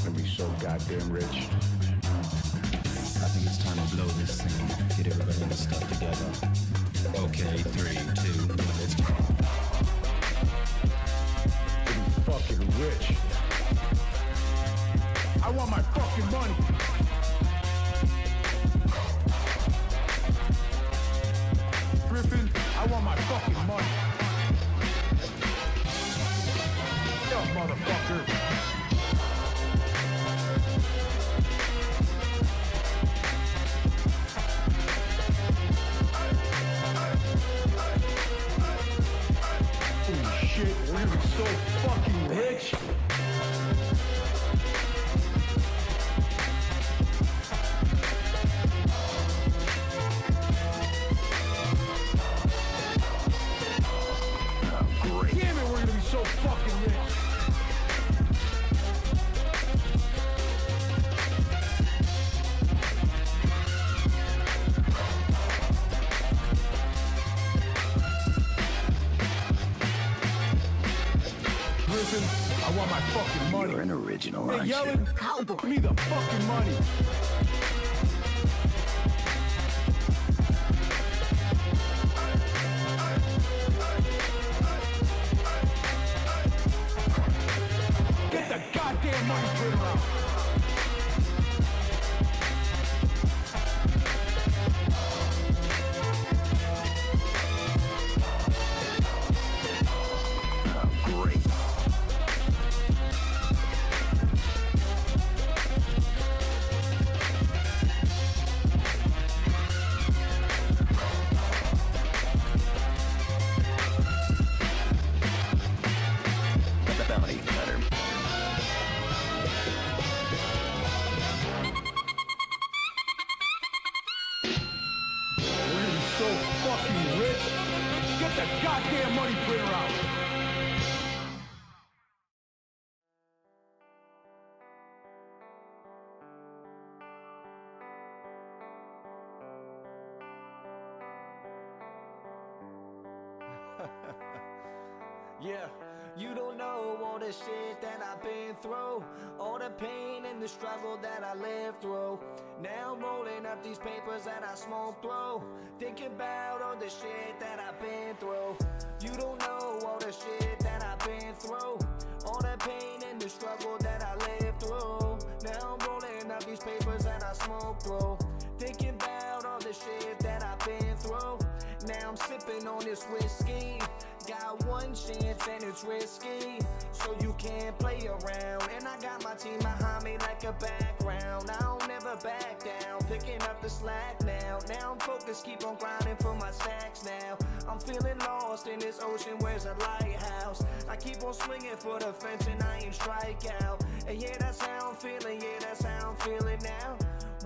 Gonna be so goddamn rich. I think it's time to blow this scene. Get everybody in the stuff together. Okay, 3, 2, 1, let's go. Gonna be fucking rich. I want my fucking money. Griffin, I want my fucking money. Yo, motherfucker. Holy shit, we're gonna be so fucking rich. Damn it, we're gonna be so fucking rich. Griffin, I want my fucking money. You're an original, Hey, aren't yelling, you? cowboy. Give me the fucking money. Get the goddamn money printer out. Great. Bounty cutter. We're gonna be so fucking rich. Get the goddamn money printer out. Yeah, you don't know all the shit that I've been through, all the pain and the struggle that I lived through. Now I'm rolling up these papers that I smoke through, thinking about all the shit that I've been through. You don't know all the shit that I've been through, all the pain and the struggle that I lived through. Now I'm rolling up these papers that I smoke through, thinking about all the shit that I've been through. Now I'm sipping on this whiskey. Got one chance and it's risky, so you can't play around. And I got my team behind me like a background. I don't never back down, picking up the slack now. Now I'm focused, keep on grinding for my stacks now. I'm feeling lost in this ocean, where's a lighthouse? I keep on swinging for the fence and I ain't strike out. And yeah, that's how I'm feeling, yeah, that's how I'm feeling now.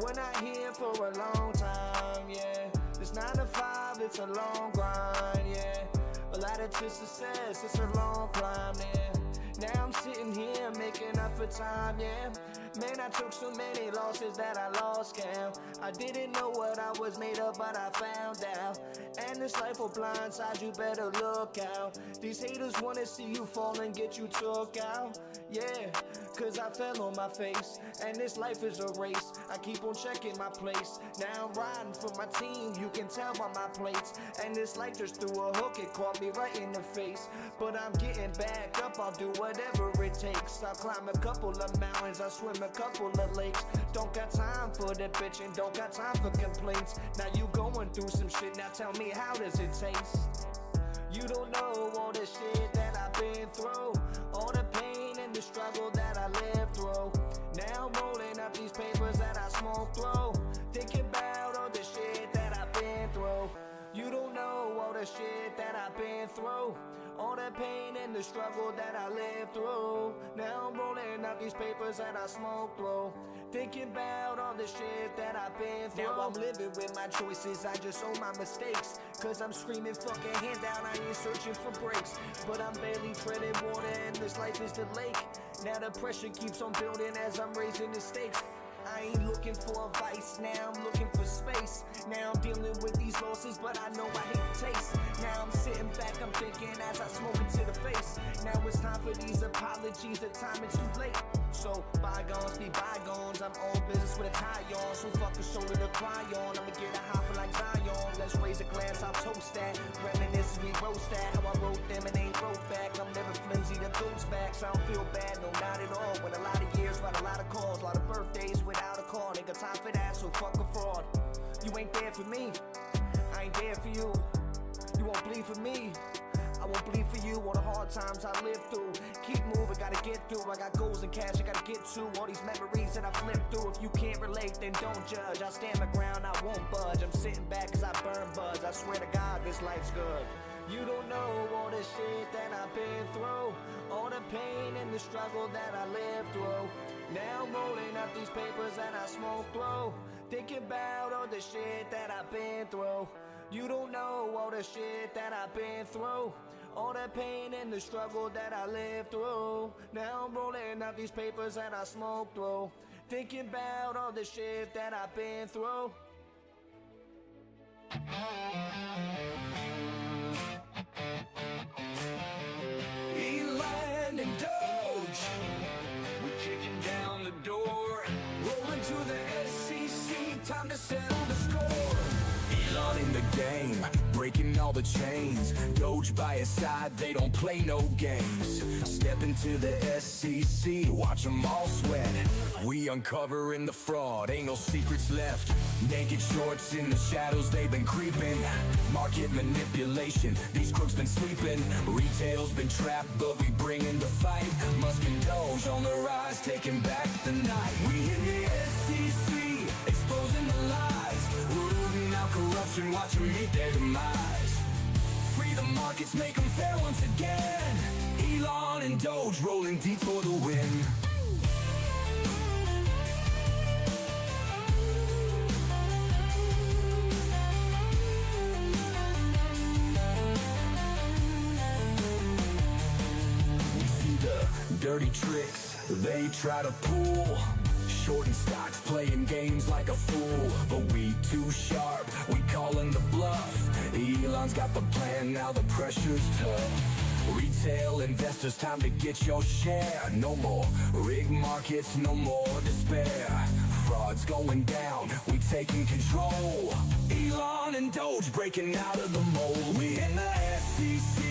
We're not here for a long time, yeah. It's 9 to 5, it's a long grind, yeah. A lot of to success, it's a long climb, yeah. Now I'm sitting here making up for time, yeah. Man, I took so many losses that I lost count. I didn't know what I was made of, but I found out. And this life will blindside, you better look out. These haters wanna see you fall and get you took out, yeah. Cause I fell on my face, and this life is a race. I keep on checking my place. Now I'm riding for my team, you can tell by my plates. And this life just threw a hook, it caught me right in the face. But I'm getting back up, I'll do whatever it takes. I'll climb a couple of mountains, I'll swim a couple of lakes. Don't got time for the bitching, don't got time for complaints. Now you going through some shit, now tell me how does it taste? You don't know all the shit that I've been through, all the pain and the struggle that I lived through. Now I'm rolling up these papers that I smoke through, thinking about all the shit that I've been through. You don't know all the shit that I've been through, all the pain and the struggle that I lived through. Now I'm rolling up these papers that I smoke through, thinking about all the shit that I've been through. Now I'm living with my choices, I just own my mistakes. Cause I'm screaming fucking hand down, I ain't searching for breaks. But I'm barely treading water and this life is the lake. Now the pressure keeps on building as I'm raising the stakes. I ain't looking for advice, now I'm looking for space. Now I'm dealing with these losses, but I know I hate the taste. Now I'm sitting back, I'm thinking as I smoke into the face. Now it's time for these apologies, the time is too late. So bygones be bygones, I'm on business with a tie on. So fuck a shoulder to cry on, I'ma get a hopper like Zion. Let's raise a glass, I'll toast that. Reminisce, we roast that. How I wrote them and ain't wrote back. I'm never flimsy, the goats back. So I don't feel bad, no not at all. With a lot of years, but a lot of calls, a lot of birthdays without a call. Ain't got time for that, so fuck a fraud. You ain't there for me, I ain't there for you. You won't bleed for me, I won't bleed for you. All the hard times I lived through, keep moving, gotta get through. I got goals and cash I gotta get to. All these memories that I flipped through. If you can't relate, then don't judge. I'll stand my ground, I won't budge. I'm sitting back cause I burn buds. I swear to God, this life's good. You don't know all the shit that I've been through, all the pain and the struggle that I lived through. Now I'm rolling up these papers that I smoke through, thinking about all the shit that I've been through. You don't know all the shit that I've been through, all the pain and the struggle that I lived through. Now I'm rolling up these papers that I smoke through, thinking about all the shit that I've been through. Eland and Doge, we're kicking down the door, rolling to the SEC, time to settle the score. Elon in the game, breaking all the chains. Doge by his side, they don't play no games. Step into the SEC, watch them all sweat. We uncovering the fraud, ain't no secrets left. Naked shorts in the shadows, they've been creeping. Market manipulation, these crooks been sleeping. Retail's been trapped, but we bring in the fight. Musk and Doge on the rise, taking back the night. We in the SEC, exposing the lies, rooting out corruption, watch them meet their demise. Free the markets, make them fair once again. Elon and Doge rolling deep for the win. We see the dirty tricks they try to pull, shorting stocks, playing games like a fool. But we too sharp, we calling the bluff. Elon's got the plan, now the pressure's tough. Retail investors, time to get your share. No more rigged markets, no more despair. Fraud's going down, we taking control. Elon and Doge breaking out of the mold. We in the SEC,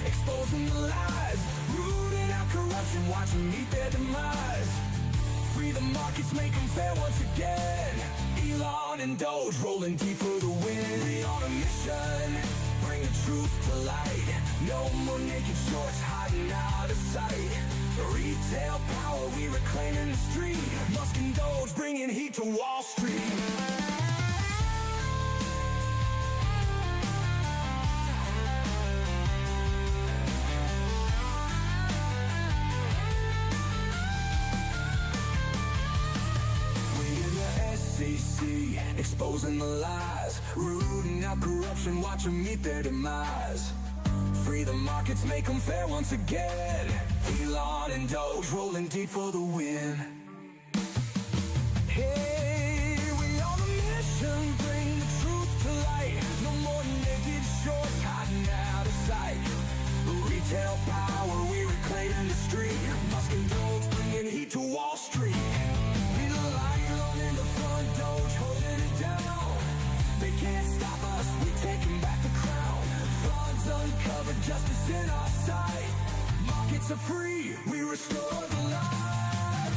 exposing the lies, rooting out corruption, watch them meet their demise. Free the markets, make them fair once again. Elon and Doge rolling deep for the win. We on a mission, bring the truth to light. No more naked shorts hiding out of sight. Retail power, we reclaiming the street. Musk and Doge bringing heat to Wall Street. SEC, exposing the lies, rooting out corruption, watch them meet their demise. Free the markets, make them fair once again. Elon and Doge rolling deep for the win. Hey, we on a mission, bring the truth to light. No more naked shorts hiding out of sight. Retail power, we reclaiming the street. Musk and Doge bringing heat to Wall Street. Doge holding it down, they can't stop us, we taking back the crown. Fraud's uncovered, justice in our sight. Markets are free, we restore the light.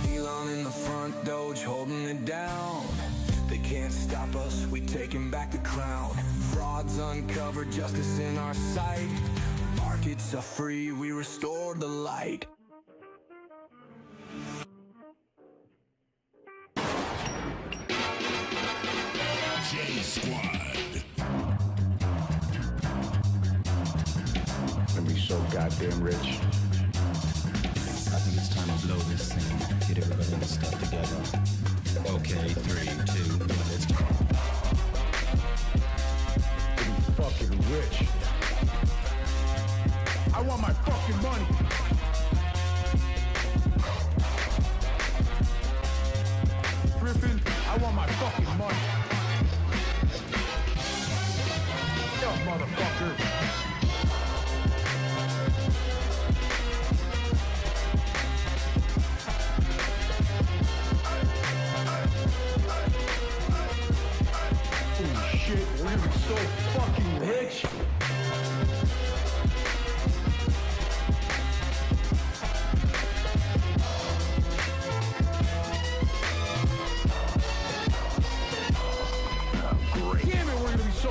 Elon in the front, Doge holding it down. They can't stop us, we taking back the crown. Fraud's uncovered, justice in our sight. Markets are free, we restore the light. J-Squad. Gonna be so goddamn rich. I think it's time to blow this thing, get everybody in the stuff together. Okay, 3, 2, 1, let's go.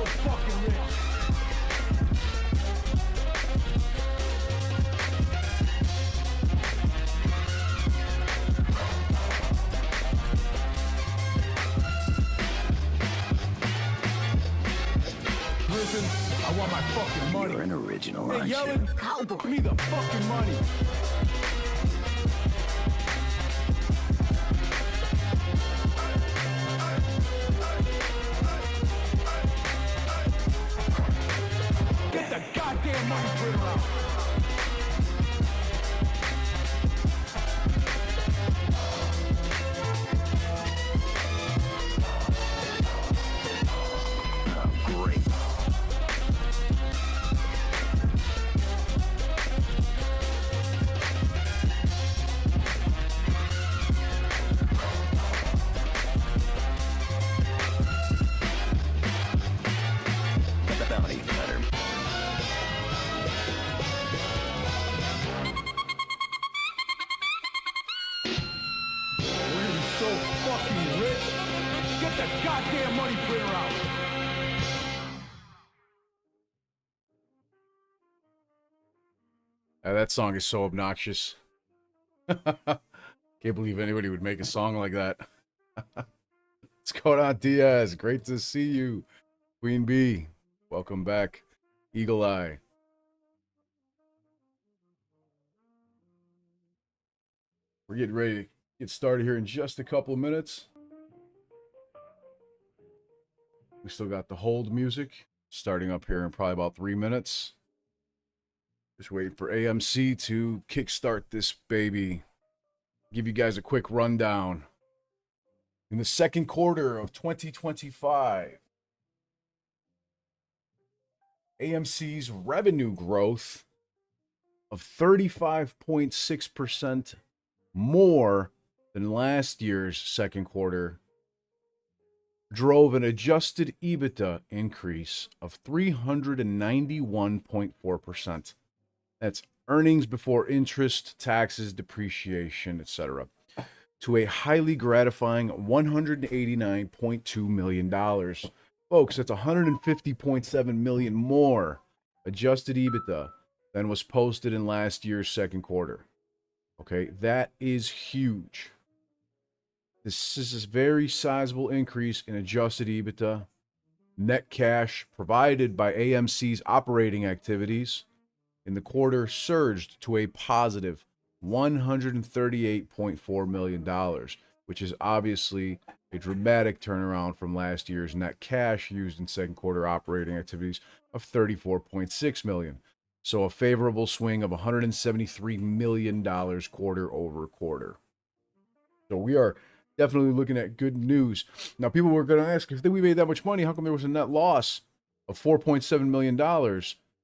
so fucking rich. Listen, I want my fucking money. You're an original, Hey, aren't you? yelling, give me the fucking money. Get the goddamn money printer out. Oh, great. The bounty hunter. We're gonna be so fucking rich. Get the goddamn money printer out. That song is so obnoxious. Can't believe anybody would make a song like that. What's going on, Diaz? Great to see you. Queen Bee, welcome back. Eagle Eye. We're getting ready to get started here in just a couple of minutes. We still got the hold music starting up here in probably about 3 minutes. Just waiting for AMC to kickstart this baby. Give you guys a quick rundown. In the second quarter of 2025, AMC's revenue growth of 35.6% more than last year's second quarter drove an adjusted EBITDA increase of 391.4%. That's earnings before interest, taxes, depreciation, etc., to a highly gratifying $189.2 million. Folks, that's $150.7 million more adjusted EBITDA than was posted in last year's second quarter. Okay, that is huge. This is a very sizable increase in adjusted EBITDA. Net cash provided by AMC's operating activities in the quarter surged to a positive $138.4 million, which is obviously a dramatic turnaround from last year's net cash used in second quarter operating activities of $34.6 million. So a favorable swing of $173 million quarter over quarter. So we are definitely looking at good news. Now, people were going to ask, if we made that much money, how come there was a net loss of $4.7 million?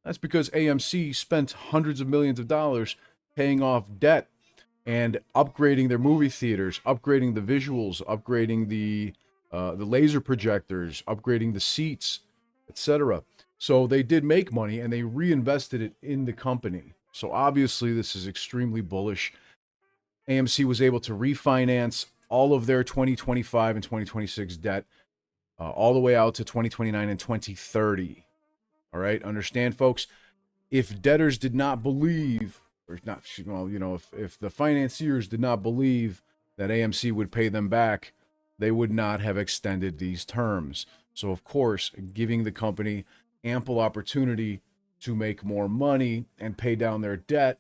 That's because AMC spent hundreds of millions of dollars paying off debt and upgrading their movie theaters, upgrading the visuals, upgrading the laser projectors, upgrading the seats, etc. So they did make money and they reinvested it in the company. So obviously this is extremely bullish. AMC was able to refinance all of their 2025 and 2026 debt all the way out to 2029 and 2030. All right, understand, folks, if debtors did not believe, or not, well, you know, if the financiers did not believe that AMC would pay them back, they would not have extended these terms. So, of course, giving the company ample opportunity to make more money and pay down their debt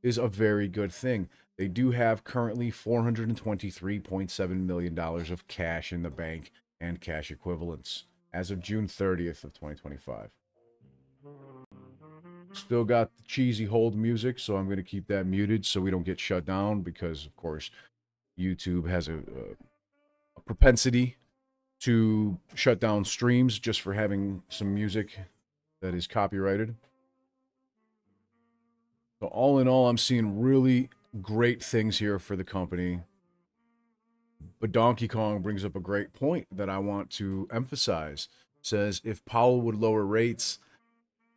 is a very good thing. They do have currently $423.7 million of cash in the bank and cash equivalents as of June 30th of 2025. Still got the cheesy hold music, so I'm going to keep that muted so we don't get shut down, because, of course, YouTube has a propensity to shut down streams just for having some music that is copyrighted. So all in all, I'm seeing really great things here for the company. But Donkey Kong brings up a great point that I want to emphasize. Says if Powell would lower rates,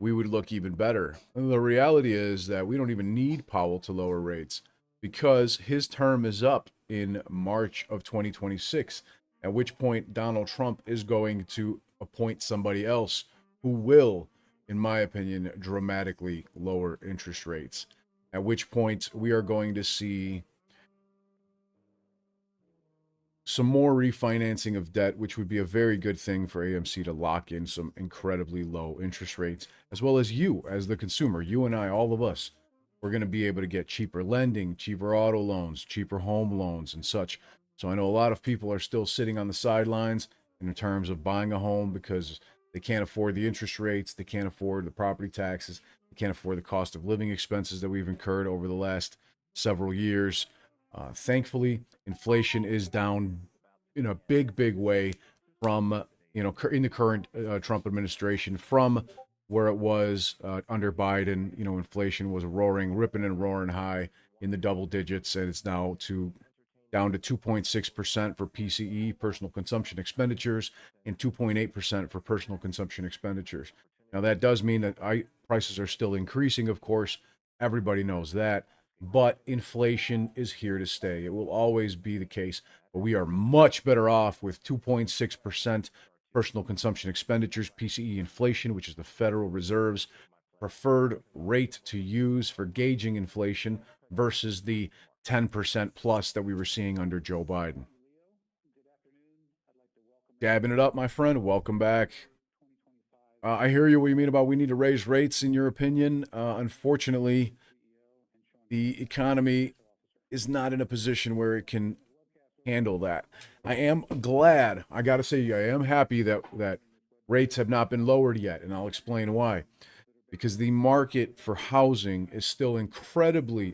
we would look even better. And the reality is that we don't even need Powell to lower rates, because his term is up in March of 2026, at which point Donald Trump is going to appoint somebody else who will, in my opinion, dramatically lower interest rates. At which point we are going to see some more refinancing of debt, which would be a very good thing for AMC to lock in some incredibly low interest rates, as well as you, as the consumer, you and I, all of us. We're going to be able to get cheaper lending, cheaper auto loans, cheaper home loans, and such. So I know a lot of people are still sitting on the sidelines in terms of buying a home because they can't afford the interest rates, they can't afford the property taxes, they can't afford the cost of living expenses that we've incurred over the last several years. Thankfully, inflation is down in a big way from, in the current Trump administration from where it was under Biden. Inflation was ripping and roaring high in the double digits, and it's now down to 2.6% for PCE, personal consumption expenditures, and 2.8% for personal consumption expenditures. Now, that does mean that prices are still increasing, of course. Everybody knows that. But inflation is here to stay. It will always be the case. But we are much better off with 2.6% personal consumption expenditures, PCE inflation, which is the Federal Reserve's preferred rate to use for gauging inflation, versus the 10% plus that we were seeing under Joe Biden. Dabbing it up, my friend. Welcome back. I hear you what you mean about we need to raise rates, in your opinion. Unfortunately, the economy is not in a position where it can handle that. I am glad, I got to say, I am happy that rates have not been lowered yet, and I'll explain why. Because the market for housing is still incredibly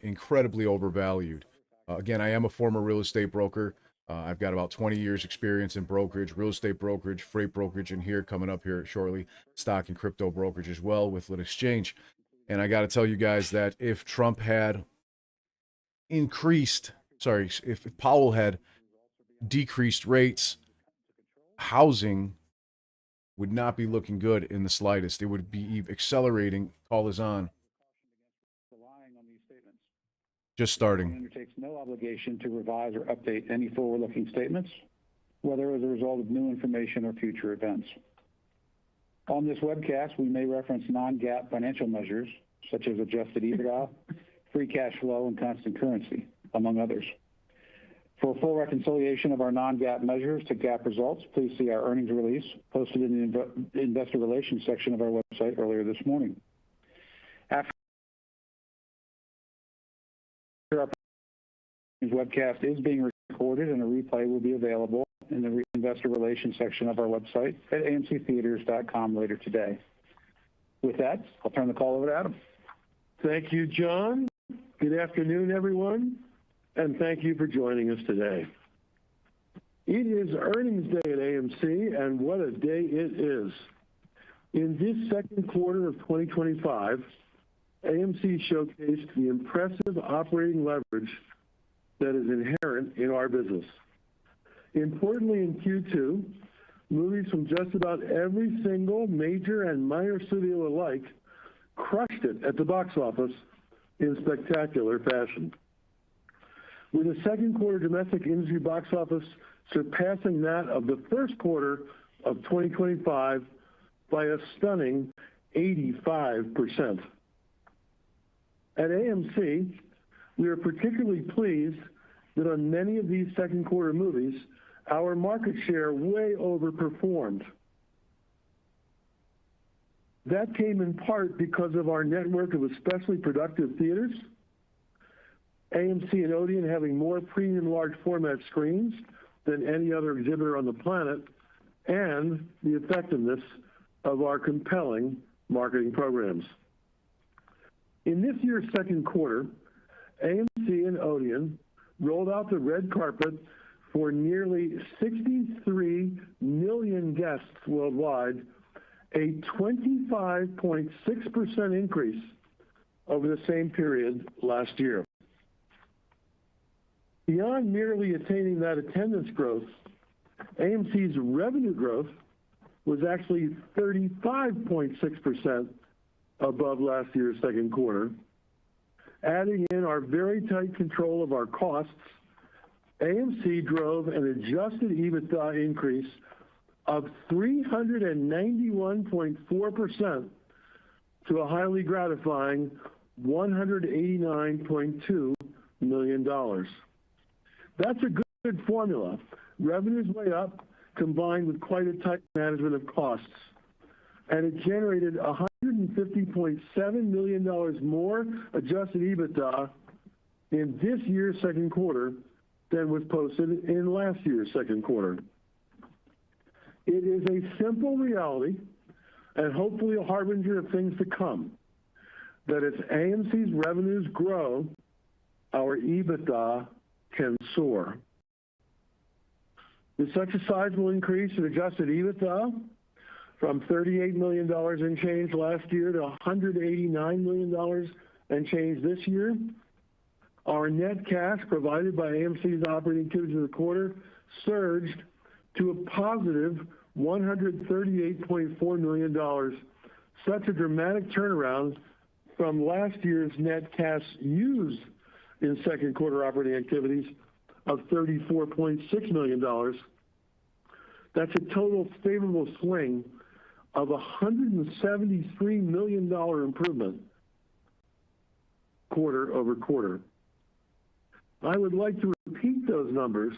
overvalued. Again, I am a former real estate broker. I've got about 20 years experience in brokerage, real estate brokerage, freight brokerage, and here coming up here shortly, stock and crypto brokerage as well with Lit Exchange. And I got to tell you guys that if Trump had if Powell had decreased rates, housing would not be looking good in the slightest. It would be accelerating. Call is on. Just starting. Undertakes no obligation to revise or update any forward-looking statements, whether as a result of new information or future events. On this webcast, we may reference non-GAAP financial measures, such as adjusted EBITDA, free cash flow, and constant currency, among others. For a full reconciliation of our non-GAAP measures to GAAP results, please see our earnings release posted in the investor relations section of our website earlier this morning. After our webcast is being recorded, and a replay will be available in the investor relations section of our website at amctheaters.com later today. With that, I'll turn the call over to Adam. Thank you, John. Good afternoon, everyone, and thank you for joining us today. It is earnings day at AMC, and what a day it is. In this second quarter of 2025, AMC showcased the impressive operating leverage that is inherent in our business. Importantly, in Q2, movies from just about every single major and minor studio alike crushed it at the box office in spectacular fashion. With the second quarter domestic industry box office surpassing that of the first quarter of 2025 by a stunning 85%. At AMC, we are particularly pleased that on many of these second quarter movies, our market share way overperformed. That came in part because of our network of especially productive theaters, AMC and Odeon having more premium large format screens than any other exhibitor on the planet, and the effectiveness of our compelling marketing programs. In this year's second quarter, AMC and Odeon rolled out the red carpet for nearly 63 million guests worldwide, a 25.6% increase over the same period last year. Beyond merely attaining that attendance growth, AMC's revenue growth was actually 35.6% above last year's second quarter. Adding in our very tight control of our costs, AMC drove an adjusted EBITDA increase of 391.4% to a highly gratifying $189.2 million. That's a good formula. Revenues way up, combined with quite a tight management of costs. And it generated $150.7 million more adjusted EBITDA in this year's second quarter than was posted in last year's second quarter. It is a simple reality, and hopefully a harbinger of things to come, that if AMC's revenues grow, our EBITDA can soar. With such a sizable increase in adjusted EBITDA, from $38 million and change last year to $189 million and change this year, our net cash provided by AMC's operating activities in the quarter surged to a positive $138.4 million. Such a dramatic turnaround from last year's net cash used in second quarter operating activities of $34.6 million. That's a total favorable swing of $173 million improvement quarter over quarter. I would like to repeat those numbers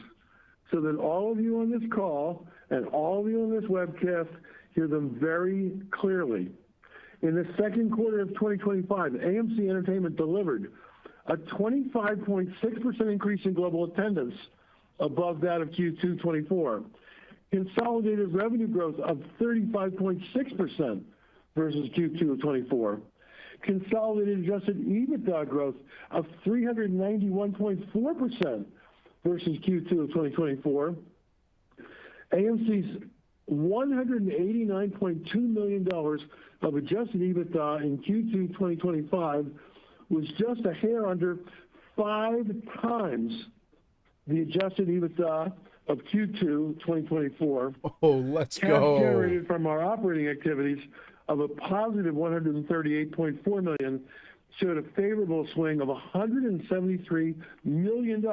so that all of you on this call and all of you on this webcast hear them very clearly. In the second quarter of 2025, AMC Entertainment delivered a 25.6% increase in global attendance above that of Q2 24. Consolidated revenue growth of 35.6% versus Q2 of 24. Consolidated adjusted EBITDA growth of 391.4% versus Q2 of 2024. AMC's $189.2 million of adjusted EBITDA in Q2 2025 was just a hair under 5 times the adjusted EBITDA of Q2 2024. Oh, let's Cash go. generated from our operating activities of a positive $138.4 million showed a favorable swing of $173 million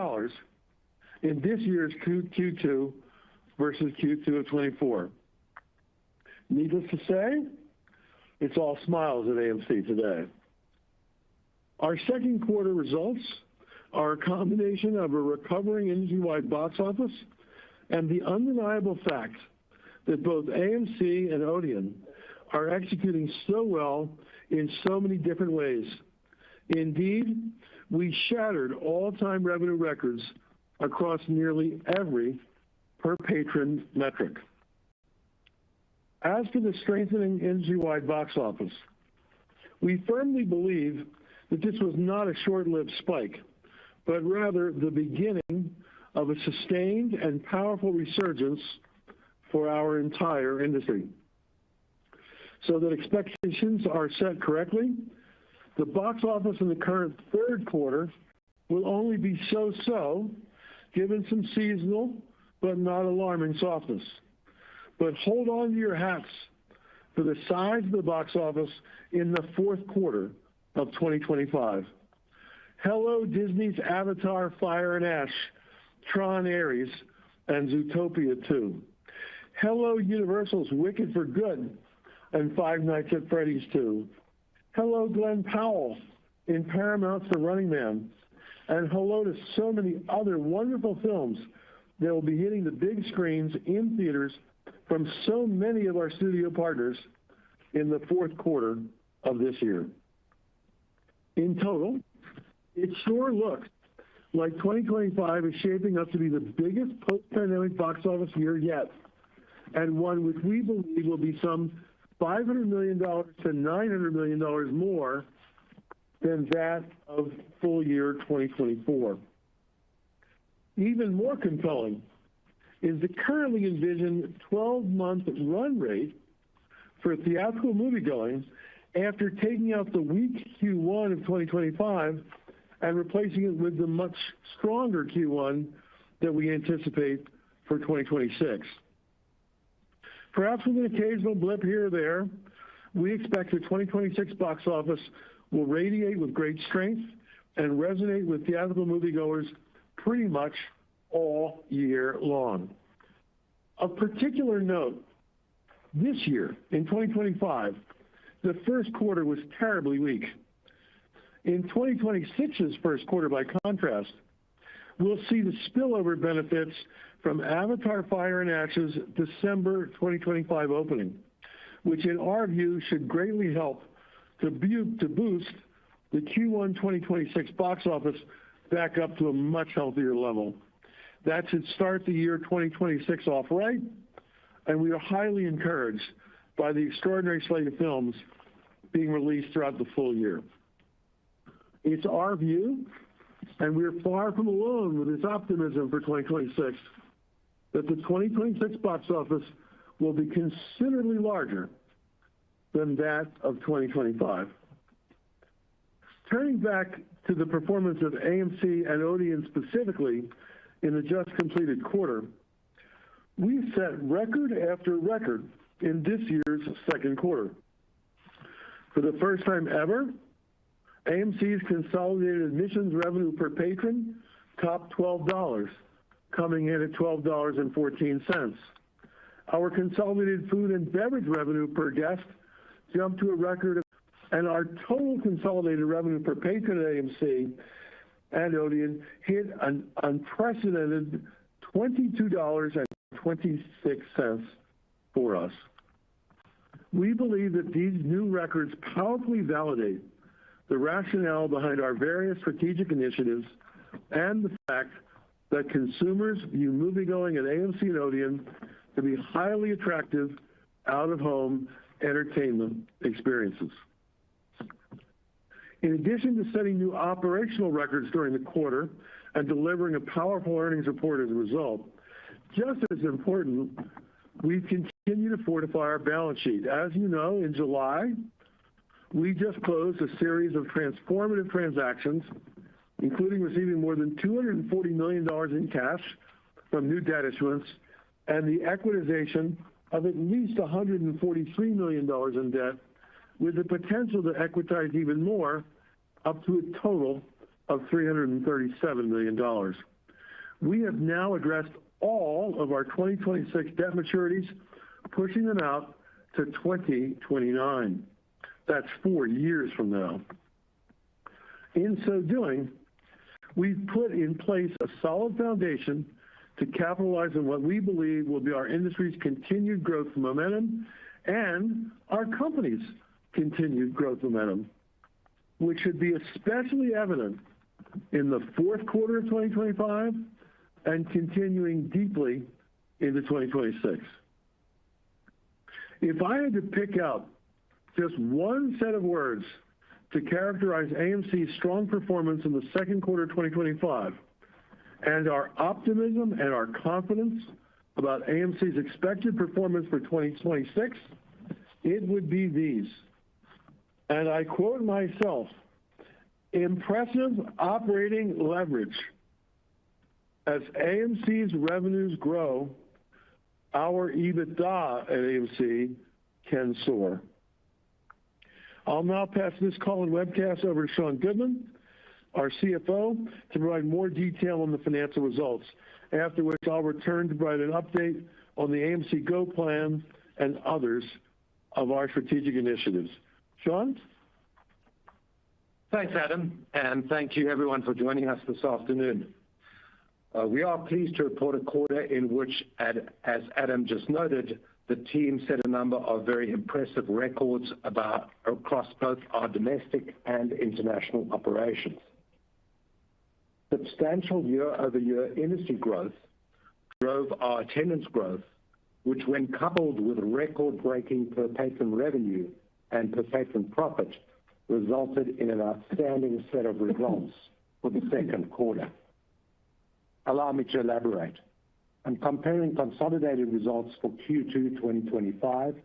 in this year's Q2 versus Q2 of 24. Needless to say, it's all smiles at AMC today. Our second quarter results are a combination of a recovering industry-wide box office and the undeniable fact that both AMC and Odeon are executing so well in so many different ways. Indeed, we shattered all-time revenue records across nearly every per-patron metric. As for the strengthening industry-wide box office, we firmly believe that this was not a short-lived spike, but rather the beginning of a sustained and powerful resurgence for our entire industry. So that expectations are set correctly, the box office in the current third quarter will only be so-so, given some seasonal but not alarming softness. But hold on to your hats for the size of the box office in the fourth quarter of 2025. Hello, Disney's Avatar, Fire and Ash, Tron Ares, and Zootopia 2. Hello, Universal's Wicked for Good and Five Nights at Freddy's 2. Hello, Glenn Powell in Paramount's The Running Man. And hello to so many other wonderful films that will be hitting the big screens in theaters from so many of our studio partners in the fourth quarter of this year. In total, it sure looks like 2025 is shaping up to be the biggest post-pandemic box office year yet, and one which we believe will be some $500 million to $900 million more than that of full year 2024. Even more compelling is the currently envisioned 12-month run rate for theatrical moviegoing after taking out the weak Q1 of 2025 and replacing it with the much stronger Q1 that we anticipate for 2026. Perhaps with an occasional blip here or there, we expect the 2026 box office will radiate with great strength and resonate with theatrical moviegoers pretty much all year long. Of particular note, this year, in 2025, the first quarter was terribly weak. In 2026's first quarter, by contrast, we'll see the spillover benefits from Avatar Fire and Ash's December 2025 opening, which in our view should greatly help to boost the Q1 2026 box office back up to a much healthier level. That should start the year 2026 off right, and we are highly encouraged by the extraordinary slate of films being released throughout the full year. It's our view, and we're far from alone with this optimism for 2026, that the 2026 box office will be considerably larger than that of 2025. Turning back to the performance of AMC and Odeon specifically in the just completed quarter, we set record after record in this year's second quarter. For the first time ever, AMC's consolidated admissions revenue per patron topped $12, coming in at $12.14. Our consolidated food and beverage revenue per guest jumped to a record, and our total consolidated revenue per patron at AMC and Odeon hit an unprecedented $22.26 for us. We believe that these new records powerfully validate the rationale behind our various strategic initiatives and the fact that consumers view moviegoing at AMC and Odeon to be highly attractive out-of-home entertainment experiences. In addition to setting new operational records during the quarter and delivering a powerful earnings report as a result, just as important, we've continued to fortify our balance sheet. As you know, in July, we just closed a series of transformative transactions, including receiving more than $240 million in cash from new debt issuance and the equitization of at least $143 million in debt, with the potential to equitize even more, up to a total of $337 million. We have now addressed all of our 2026 debt maturities, pushing them out to 2029. That's 4 years from now. In so doing, we've put in place a solid foundation to capitalize on what we believe will be our industry's continued growth momentum and our company's continued growth momentum, which should be especially evident in the fourth quarter of 2025 and continuing deeply into 2026. If I had to pick out just one set of words to characterize AMC's strong performance in the second quarter of 2025 and our optimism and our confidence about AMC's expected performance for 2026, it would be these. And I quote myself, impressive operating leverage. As AMC's revenues grow, our EBITDA at AMC can soar. I'll now pass this call and webcast over to Sean Goodman, our CFO, to provide more detail on the financial results, after which I'll return to provide an update on the AMC Go plan and others of our strategic initiatives. Sean? Thanks, Adam, and thank you everyone for joining us this afternoon. We are pleased to report a quarter in which, as Adam just noted, the team set a number of very impressive records across both our domestic and international operations. Substantial year-over-year industry growth drove our attendance growth, which when coupled with record-breaking per patron revenue and per patron profit, resulted in an outstanding set of results for the second quarter. Allow me to elaborate. I'm comparing consolidated results for Q2 2025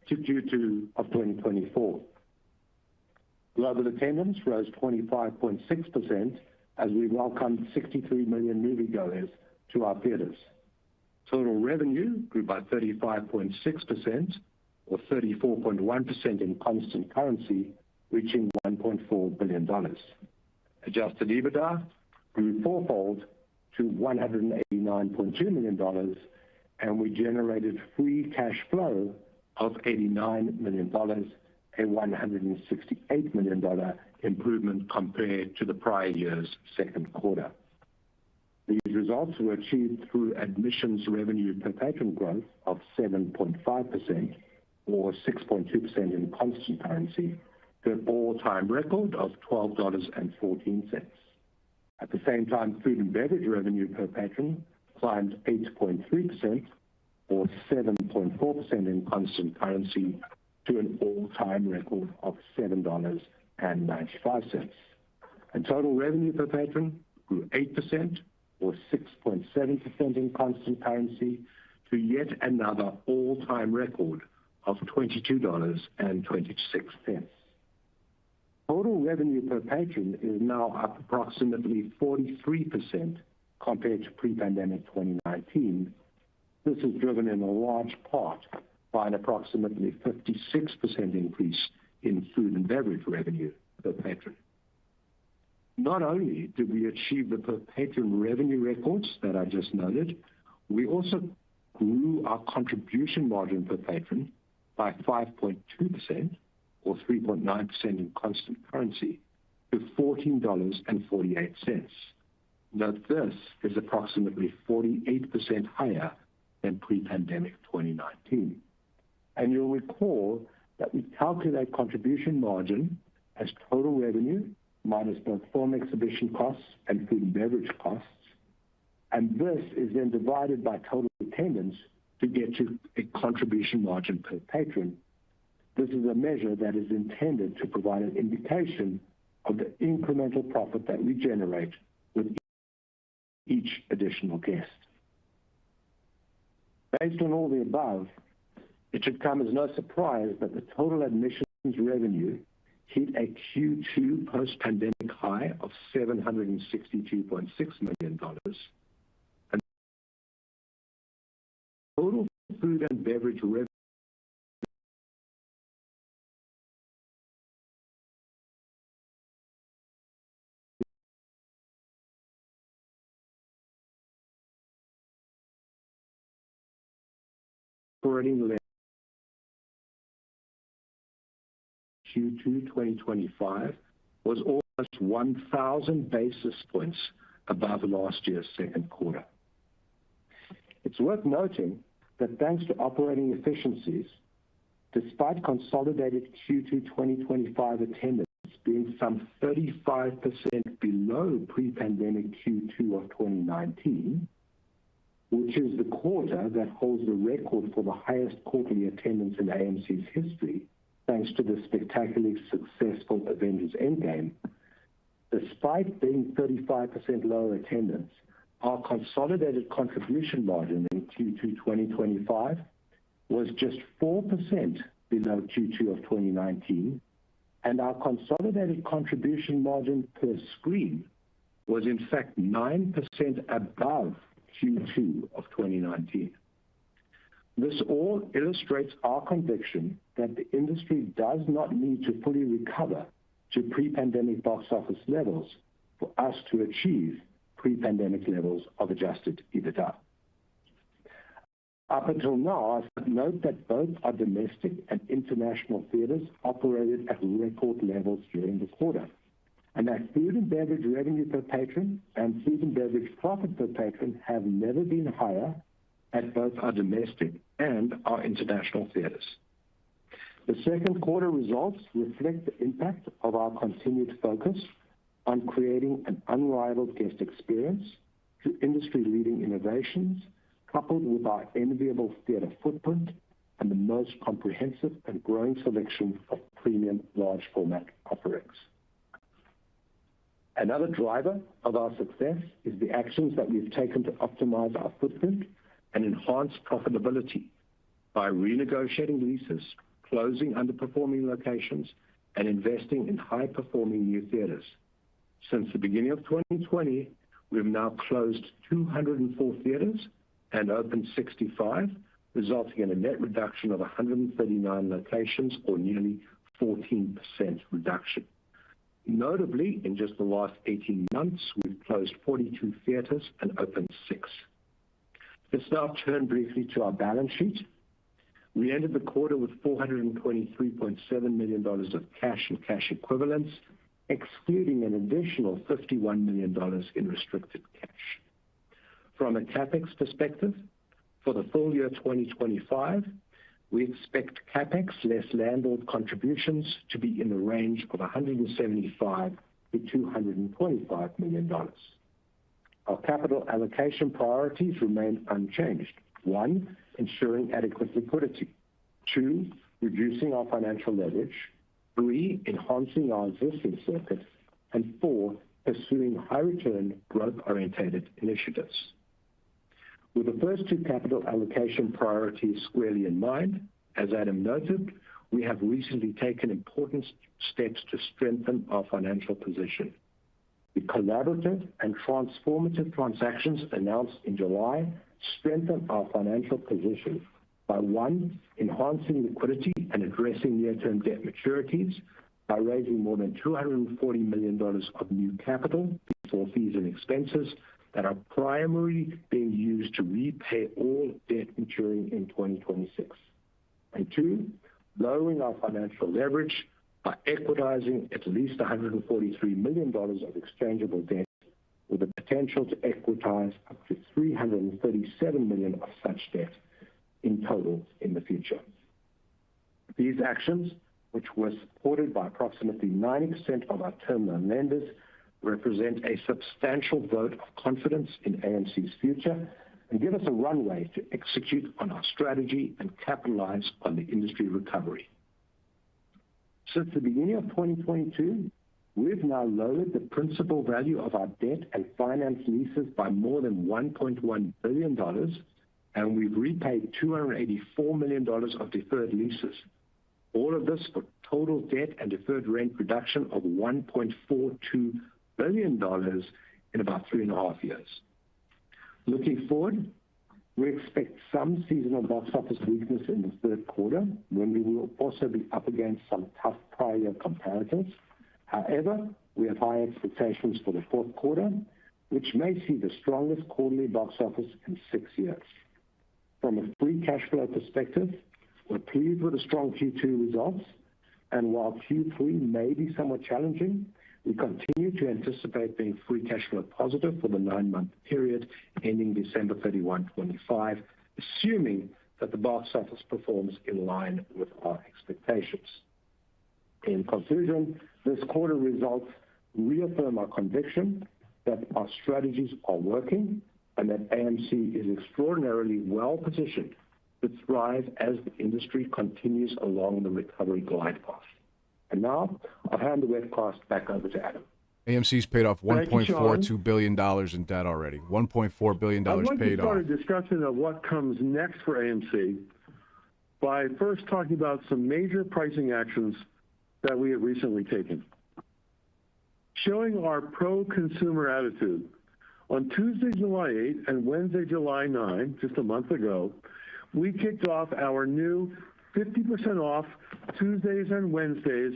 to Q2 of 2024. Global attendance rose 25.6% as we welcomed 63 million moviegoers to our theaters. Total revenue grew by 35.6%, or 34.1% in constant currency, reaching $1.4 billion. Adjusted EBITDA grew fourfold to $189.2 million, and we generated free cash flow of $89 million, a $168 million improvement compared to the prior year's second quarter. These results were achieved through admissions revenue per patron growth of 7.5%, or 6.2% in constant currency, to an all-time record of $12.14. At the same time, food and beverage revenue per patron climbed 8.3%, or 7.4% in constant currency, to an all-time record of $7.95. And total revenue per patron grew 8%, or 6.7% in constant currency, to yet another all-time record of $22.26. Total revenue per patron is now up approximately 43% compared to pre-pandemic 2019. This is driven in a large part by an approximately 56% increase in food and beverage revenue per patron. Not only did we achieve the per patron revenue records that I just noted, we also grew our contribution margin per patron by 5.2%, or 3.9% in constant currency, to $14.48. Note this is approximately 48% higher than pre-pandemic 2019. And you'll recall that we calculate contribution margin as total revenue minus both film exhibition costs and food and beverage costs. And this is then divided by total attendance to get to a contribution margin per patron. This is a measure that is intended to provide an indication of the incremental profit that we generate with each additional guest. Based on all the above, it should come as no surprise that the total admissions revenue hit a Q2 post-pandemic high of $762.6 million. And total food and beverage revenue operating level Q2 2025 was almost 1,000 basis points above last year's second quarter. It's worth noting that thanks to operating efficiencies, despite consolidated Q2 2025 attendance being some 35% below pre-pandemic Q2 of 2019, which is the quarter that holds the record for the highest quarterly attendance in AMC's history, thanks to the spectacularly successful Avengers Endgame. Despite being 35% lower attendance, our consolidated contribution margin in Q2 2025 was just 4% below Q2 of 2019, and our consolidated contribution margin per screen was in fact 9% above Q2 of 2019. This all illustrates our conviction that the industry does not need to fully recover to pre-pandemic box office levels for us to achieve pre-pandemic levels of adjusted EBITDA. Up until now, I note that both our domestic and international theaters operated at record levels during the quarter, and that food and beverage revenue per patron and food and beverage profit per patron have never been higher at both our domestic and our international theaters. The second quarter results reflect the impact of our continued focus on creating an unrivaled guest experience through industry-leading innovations, coupled with our enviable theater footprint and the most comprehensive and growing selection of premium large format offerings. Another driver of our success is the actions that we've taken to optimize our footprint and enhance profitability by renegotiating leases, closing underperforming locations, and investing in high-performing new theaters. Since the beginning of 2020, we have now closed 204 theaters and opened 65, resulting in a net reduction of 139 locations, or nearly 14% reduction. Notably, in just the last 18 months, we've closed 42 theaters and opened 6. Let's now turn briefly to our balance sheet. We ended the quarter with $423.7 million of cash and cash equivalents, excluding an additional $51 million in restricted cash. From a CapEx perspective, for the full year 2025, we expect CapEx less landlord contributions to be in the range of $175 to $225 million. Our capital allocation priorities remain unchanged. 1, ensuring adequate liquidity. 2, reducing our financial leverage. 3, enhancing our existing circuits. And 4, pursuing high-return, growth-oriented initiatives. With the first 2 capital allocation priorities squarely in mind, as Adam noted, we have recently taken important steps to strengthen our financial position. The collaborative and transformative transactions announced in July strengthen our financial position by 1, enhancing liquidity and addressing near-term debt maturities by raising more than $240 million of new capital before fees and expenses that are primarily being used to repay all debt maturing in 2026. And 2, lowering our financial leverage by equitizing at least $143 million of exchangeable debt with the potential to equitize up to $337 million of such debt in total in the future. These actions, which were supported by approximately 90% of our term loan lenders, represent a substantial vote of confidence in AMC's future and give us a runway to execute on our strategy and capitalize on the industry recovery. Since the beginning of 2022, we've now lowered the principal value of our debt and finance leases by more than $1.1 billion, and we've repaid $284 million of deferred leases. All of this for total debt and deferred rent reduction of $1.42 billion in about 3.5 years. Looking forward, we expect some seasonal box office weakness in the third quarter, when we will also be up against some tough prior year comparators. However, we have high expectations for the fourth quarter, which may see the strongest quarterly box office in 6 years. From a free cash flow perspective, we're pleased with the strong Q2 results, and while Q3 may be somewhat challenging, we continue to anticipate being free cash flow positive for the 9-month period ending December 31, 2025, assuming that the box office performs in line with our expectations. In conclusion, this quarter results reaffirm our conviction that our strategies are working and that AMC is extraordinarily well positioned to thrive as the industry continues along the recovery glide path. And now, I'll hand the webcast back over to Adam. AMC's paid off $1.42 billion in debt already. $1.4 billion I'd like paid to start off. a discussion of what comes next for AMC by first talking about some major pricing actions that we have recently taken. Showing our pro-consumer attitude, on Tuesday, July 8 and Wednesday, July 9, just a month ago, we kicked off our new 50% off Tuesdays and Wednesdays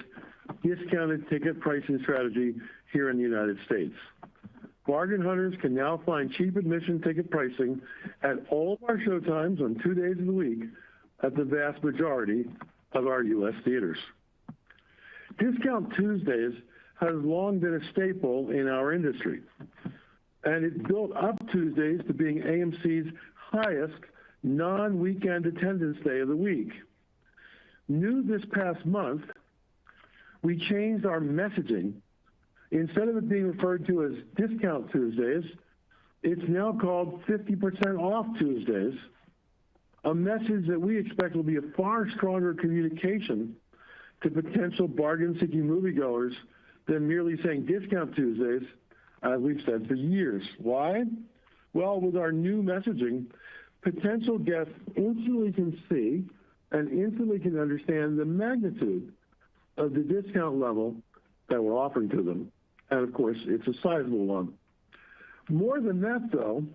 discounted ticket pricing strategy here in the United States. Bargain hunters can now find cheap admission ticket pricing at all of our showtimes on 2 days of the week at the vast majority of our U.S. theaters. Discount Tuesdays has long been a staple in our industry, and it built up Tuesdays to being AMC's highest non-weekend attendance day of the week. New this past month, we changed our messaging. Instead of it being referred to as Discount Tuesdays, it's now called 50% Off Tuesdays, a message that we expect will be a far stronger communication to potential bargain-seeking moviegoers than merely saying Discount Tuesdays, as we've said for years. Why? Well, with our new messaging, potential guests instantly can see and instantly can understand the magnitude of the discount level that we're offering to them. And of course, it's a sizable one. More than that, though,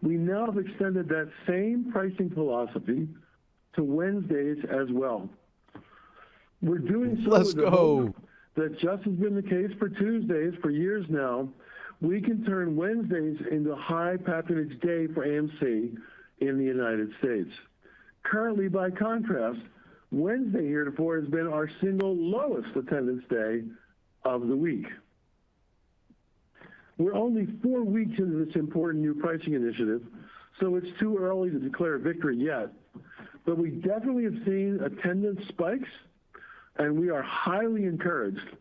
we now have extended that same pricing philosophy to Wednesdays as well. We're doing so with the hope that, just as been the case for Tuesdays for years now, we can turn Wednesdays into a high patronage day for AMC in the United States. Currently, by contrast, Wednesday heretofore has been our single lowest attendance day of the week. We're only 4 weeks into this important new pricing initiative, so it's too early to declare victory yet. But we definitely have seen attendance spikes, and we are highly encouraged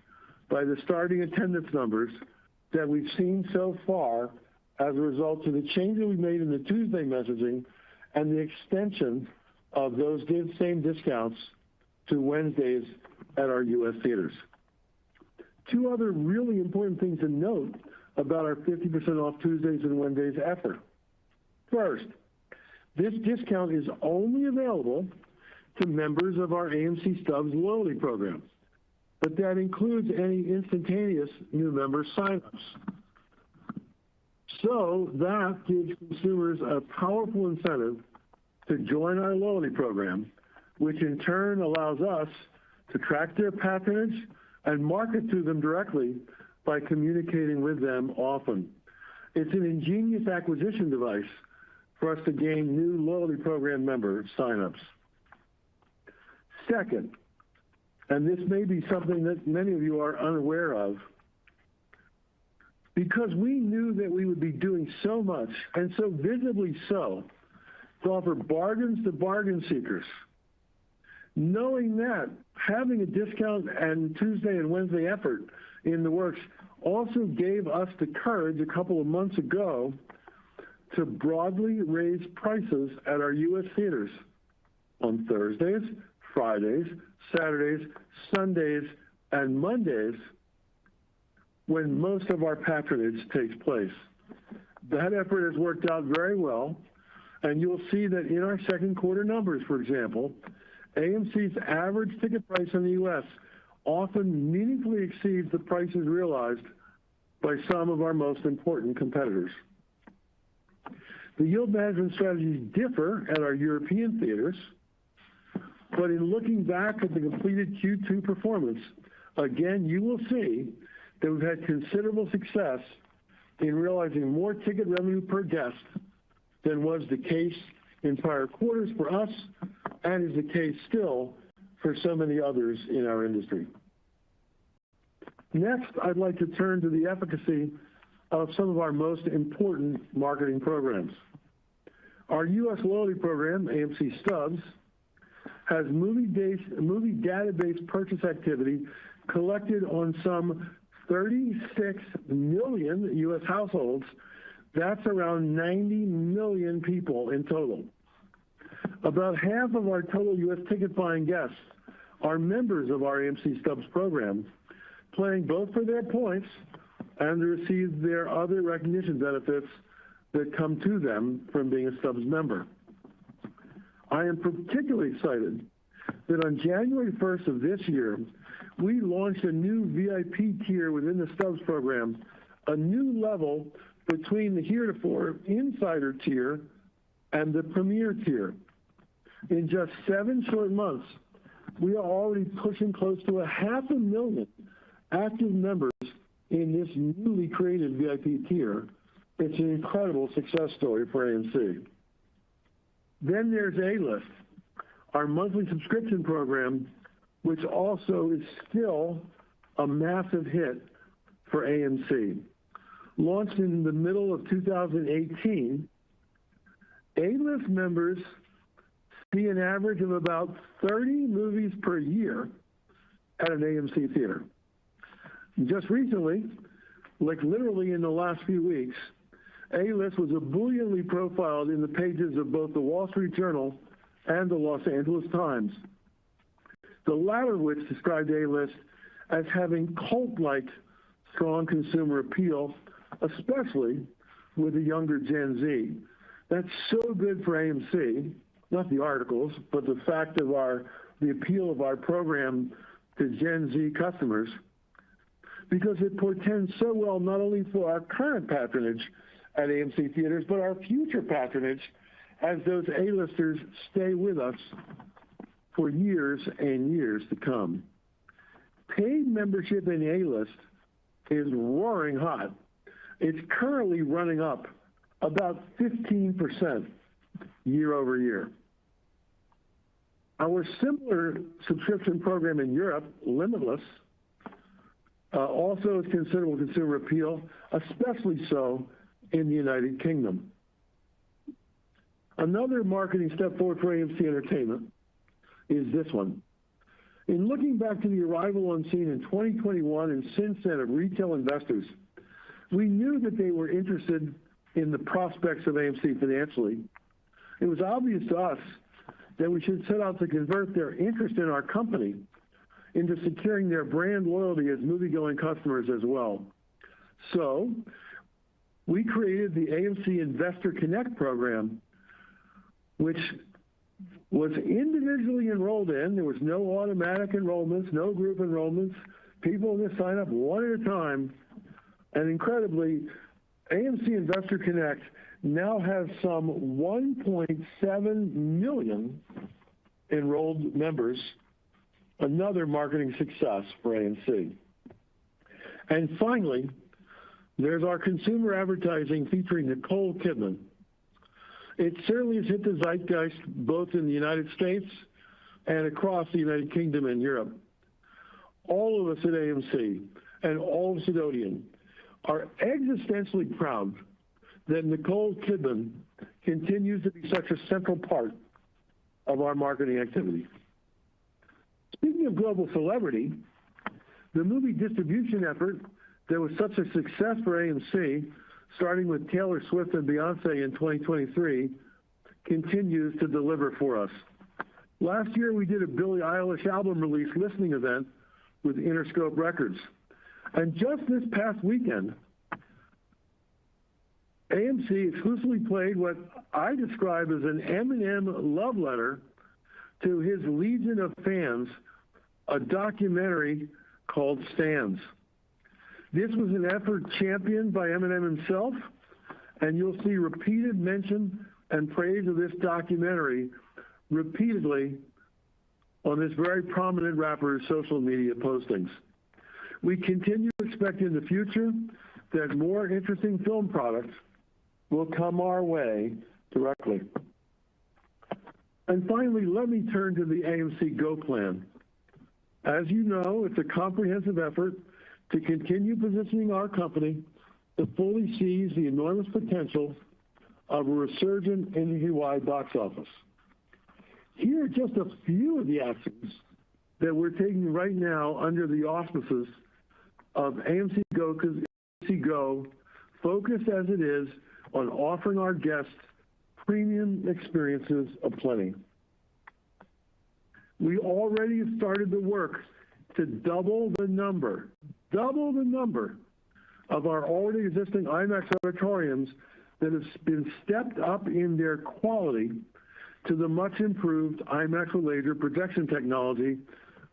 by the starting attendance numbers that we've seen so far as a result of the changes we made in the Tuesday messaging and the extension of those same discounts to Wednesdays at our U.S. theaters. 2 other really important things to note about our 50% off Tuesdays and Wednesdays effort. First, this discount is only available to members of our AMC Stubs loyalty program, but that includes any instantaneous new member signups. So that gives consumers a powerful incentive to join our loyalty program, which in turn allows us to track their patronage and market to them directly by communicating with them often. It's an ingenious acquisition device for us to gain new loyalty program member signups. Second, and this may be something that many of you are unaware of, because we knew that we would be doing so much, and so visibly so, to offer bargains to bargain seekers. Knowing that, having a discount and Tuesday and Wednesday effort in the works also gave us the courage a couple of months ago to broadly raise prices at our U.S. theaters on Thursdays, Fridays, Saturdays, Sundays, and Mondays when most of our patronage takes place. That effort has worked out very well, and you'll see that in our second quarter numbers, for example, AMC's average ticket price in the U.S. often meaningfully exceeds the prices realized by some of our most important competitors. The yield management strategies differ at our European theaters, but in looking back at the completed Q2 performance, again, you will see that we've had considerable success in realizing more ticket revenue per guest than was the case in prior quarters for us and is the case still for so many others in our industry. Next, I'd like to turn to the efficacy of some of our most important marketing programs. Our U.S. loyalty program, AMC Stubs, has movie database purchase activity collected on some 36 million U.S. households. That's around 90 million people in total. About half of our total U.S. ticket buying guests are members of our AMC Stubs program, paying both for their points and to receive their other recognition benefits that come to them from being a Stubs member. I am particularly excited that on January 1st of this year, we launched a new VIP tier within the Stubs program, a new level between the heretofore Insider tier and the Premier tier. In just 7 short months, we are already pushing close to 500,000 active members in this newly created VIP tier. It's an incredible success story for AMC. Then there's A-List, our monthly subscription program, which also is still a massive hit for AMC. Launched in the middle of 2018, A-List members see an average of about 30 movies per year at an AMC theater. Just recently, like literally in the last few weeks, A-List was ebulliently profiled in the pages of both the Wall Street Journal and the Los Angeles Times, the latter of which described A-List as having cult-like strong consumer appeal, especially with the younger Gen Z. That's so good for AMC, not the articles, but the fact of the appeal of our program to Gen Z customers, because it portends so well not only for our current patronage at AMC theaters, but our future patronage as those A-listers stay with us for years and years to come. Paid membership in A-List is roaring hot. It's currently running up about 15%. year over year. Our similar subscription program in Europe, Limitless, also has considerable consumer appeal, especially so in the United Kingdom. Another marketing step forward for AMC Entertainment is this one. In looking back to the arrival on scene in 2021 and since then of retail investors, we knew that they were interested in the prospects of AMC financially. It was obvious to us that we should set out to convert their interest in our company into securing their brand loyalty as movie-going customers as well. So we created the AMC Investor Connect program, which was individually enrolled in. There was no automatic enrollments, no group enrollments. People just sign up one at a time. And incredibly, AMC Investor Connect now has some 1.7 million enrolled members, another marketing success for AMC. And finally, there's our consumer advertising featuring Nicole Kidman. It certainly has hit the zeitgeist both in the United States and across the United Kingdom and Europe. All of us at AMC and all of us at Odeon are existentially proud that Nicole Kidman continues to be such a central part of our marketing activity. Speaking of global celebrity, the movie distribution effort that was such a success for AMC, starting with Taylor Swift and Beyonce in 2023, continues to deliver for us. Last year, we did a Billie Eilish album release listening event with Interscope Records. And just this past weekend, AMC exclusively played what I describe as an Eminem love letter to his legion of fans, a documentary called Stans. This was an effort championed by Eminem himself, and you'll see repeated mention and praise of this documentary repeatedly on this very prominent rapper's social media postings. We continue to expect in the future that more interesting film products will come our way directly. And finally, let me turn to the AMC Go plan. As you know, it's a comprehensive effort to continue positioning our company to fully seize the enormous potential of a resurgent industry-wide box office. Here are just a few of the actions that we're taking right now under the auspices of AMC Go, because AMC Go, focused as it is on offering our guests premium experiences aplenty. We already have started the work to double the number of our already existing IMAX auditoriums that have been stepped up in their quality to the much improved IMAX laser projection technology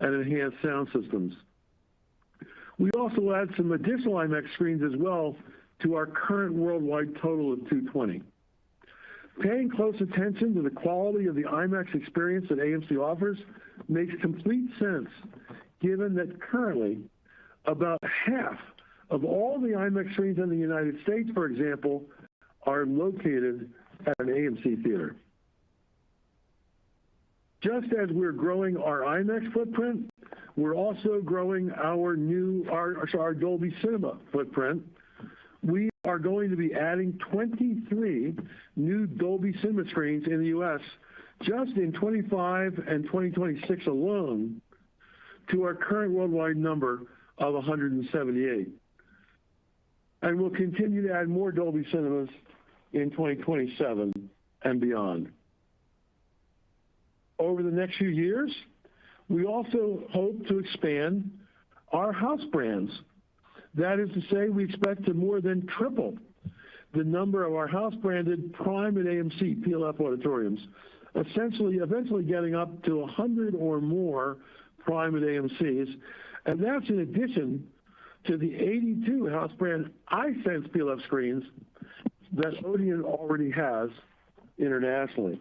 and enhanced sound systems. We also add some additional IMAX screens as well to our current worldwide total of 220. Paying close attention to the quality of the IMAX experience that AMC offers makes complete sense, given that currently about half of all the IMAX screens in the United States, for example, are located at an AMC theater. Just as we're growing our IMAX footprint, we're also growing our Dolby Cinema footprint. We are going to be adding 23 new Dolby Cinema screens in the U.S. just in 25 and 2026 alone to our current worldwide number of 178. And we'll continue to add more Dolby Cinemas in 2027 and beyond. Over the next few years, we also hope to expand our house brands. That is to say, we expect to more than triple the number of our house-branded Prime and AMC PLF auditoriums, eventually getting up to 100 or more Prime and AMCs, and that's in addition to the 82 house brand iSense PLF screens that Odeon already has internationally.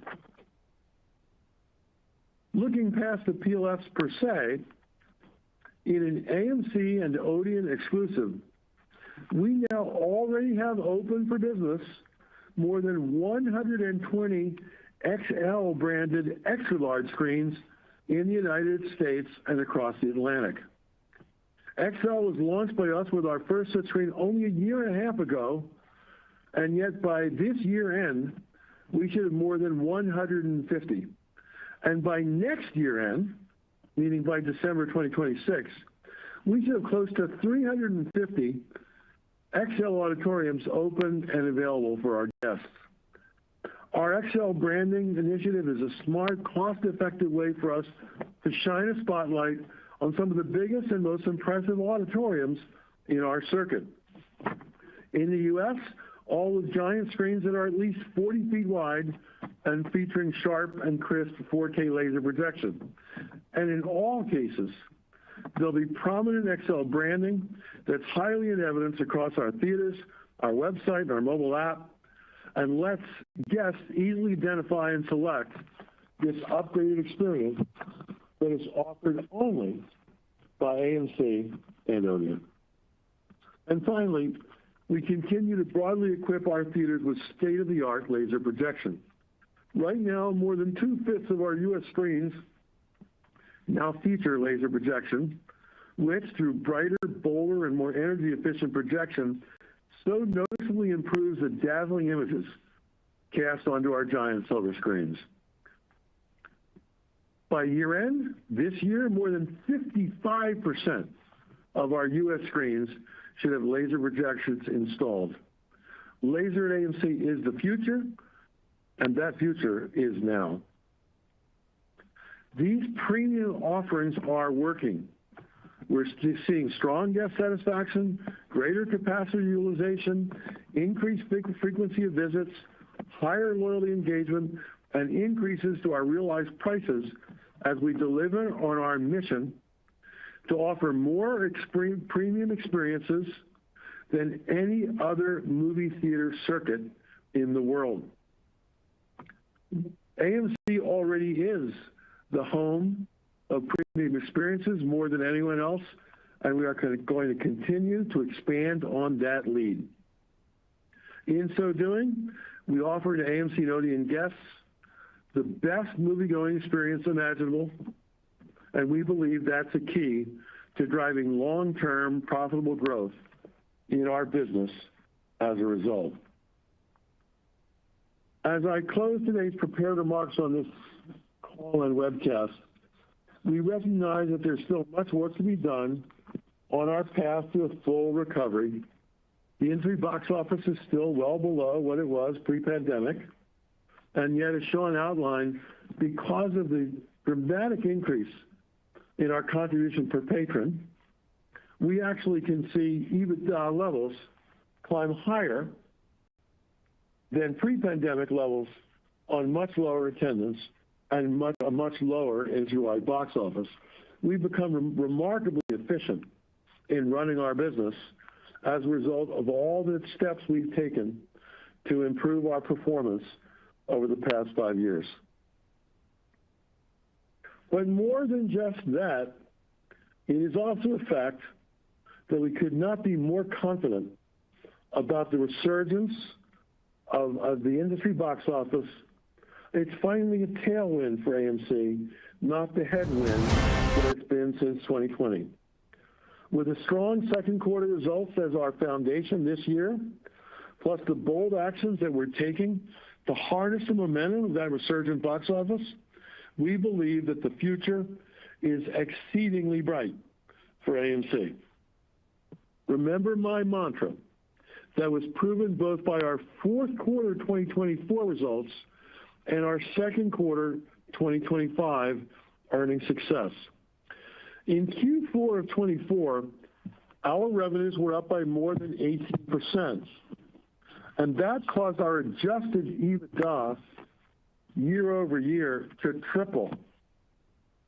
Looking past the PLFs per se, in an AMC and Odeon exclusive, we now already have open for business more than 120 XL branded extra large screens in the United States and across the Atlantic. XL was launched by us with our first such screen only a year and a half ago, and yet by this year end, we should have more than 150. And by next year end, meaning by December 2026, we should have close to 350 XL auditoriums open and available for our guests. Our XL branding initiative is a smart, cost-effective way for us to shine a spotlight on some of the biggest and most impressive auditoriums in our circuit. In the U.S., all with giant screens that are at least 40 feet wide and featuring sharp and crisp 4K laser projection. And in all cases, there'll be prominent XL branding that's highly in evidence across our theaters, our website, and our mobile app, and lets guests easily identify and select this upgraded experience that is offered only by AMC and Odeon. And finally, we continue to broadly equip our theaters with state-of-the-art laser projection. Right now, more than 2/5 of our U.S. screens now feature laser projection, which, through brighter, bolder, and more energy-efficient projection, so noticeably improves the dazzling images cast onto our giant silver screens. By year end, this year, more than 55% of our U.S. screens should have laser projections installed. Laser at AMC is the future, and that future is now. These premium offerings are working. We're seeing strong guest satisfaction, greater capacity utilization, increased frequency of visits, higher loyalty engagement, and increases to our realized prices as we deliver on our mission to offer more premium experiences than any other movie theater circuit in the world. AMC already is the home of premium experiences more than anyone else, and we are going to continue to expand on that lead. In so doing, we offer to AMC and Odeon guests the best movie-going experience imaginable, and we believe that's a key to driving long-term profitable growth in our business as a result. As I close today's prepared remarks on this call and webcast, we recognize that there's still much work to be done on our path to a full recovery. The industry box office is still well below what it was pre-pandemic, and yet, as Sean outlined, because of the dramatic increase in our contribution per patron, we actually can see EBITDA levels climb higher than pre-pandemic levels on much lower attendance and a much lower industry-wide box office. We've become remarkably efficient in running our business as a result of all the steps we've taken to improve our performance over the past 5 years. But more than just that, it is also a fact that we could not be more confident about the resurgence of the industry box office. It's finally a tailwind for AMC, not the headwind that it's been since 2020. With a strong second quarter results as our foundation this year, plus the bold actions that we're taking to harness the momentum of that resurgent box office, we believe that the future is exceedingly bright for AMC. Remember my mantra that was proven both by our fourth quarter 2024 results and our second quarter 2025 earnings success. In Q4 of 24, our revenues were up by more than 18%, and that caused our adjusted EBITDA year over year to triple.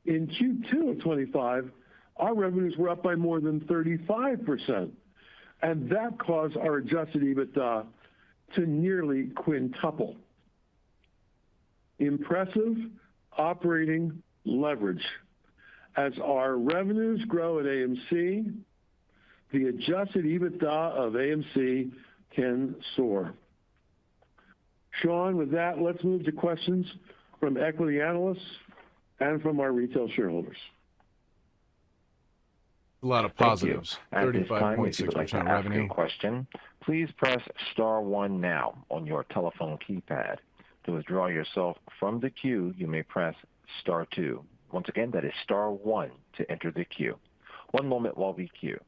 In Q2 of 25, our revenues were up by more than 35%, and that caused our adjusted EBITDA to nearly quintuple. Impressive operating leverage. As our revenues grow at AMC, the adjusted EBITDA of AMC can soar. Sean, with that, let's move to questions from equity analysts and from our retail shareholders. A lot of Thank you. positives. At this time, if you would like to 35.6% ask revenue. a question, please press star one now on your telephone keypad. To withdraw yourself from the queue, you may press star two. Once again, that is star one to enter the queue. One moment while we queue.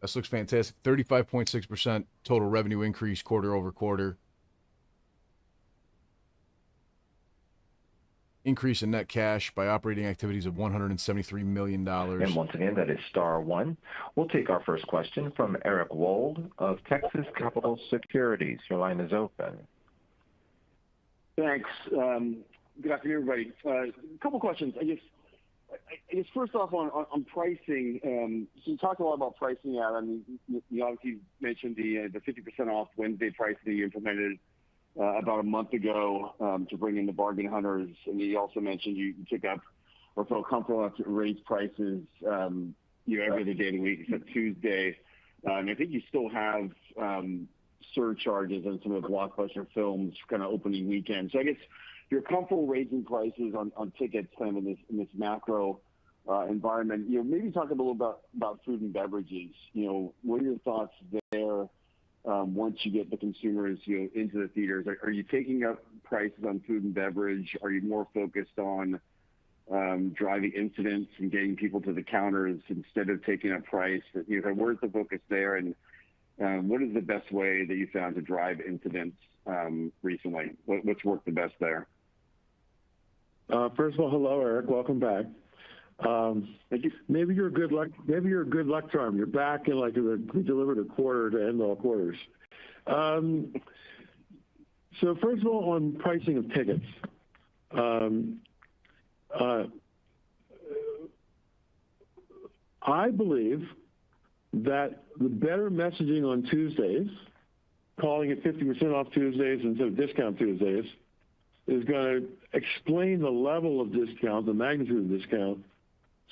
This looks fantastic. 35.6% total revenue increase quarter over quarter. Increase in net cash by operating activities of $173 million. And once again, that is star one. We'll take our first question from Eric Wold of Texas Capital Securities. Your line is open. Thanks. Good afternoon, everybody. A couple questions. I guess first off on pricing. So you talked a lot about pricing out. I mean, you obviously mentioned the 50% off Wednesday pricing that you implemented about a month ago to bring in the bargain hunters, and you also mentioned you took up or felt comfortable enough to raise prices every other day of the week except Tuesday. And I think you still have surcharges on some of the blockbuster films kind of opening weekend. So I guess you're comfortable raising prices on tickets kind of in this macro environment. Maybe talk a little about food and beverages. What are your thoughts there? Once you get the consumers into the theaters, are you taking up prices on food and beverage? Are you more focused on driving incidents and getting people to the counters instead of taking up price? Where's the focus there, and what is the best way that you found to drive incidents recently? What's worked the best there? First of all, hello, Eric. Welcome back. Thank you. Maybe you're a good luck. Maybe you're a good luck charm. You're back and we delivered a quarter to end all quarters. So first of all, on pricing of tickets, I believe that the better messaging on Tuesdays, calling it 50% off Tuesdays instead of discount Tuesdays, is going to explain the level of discount, the magnitude of discount,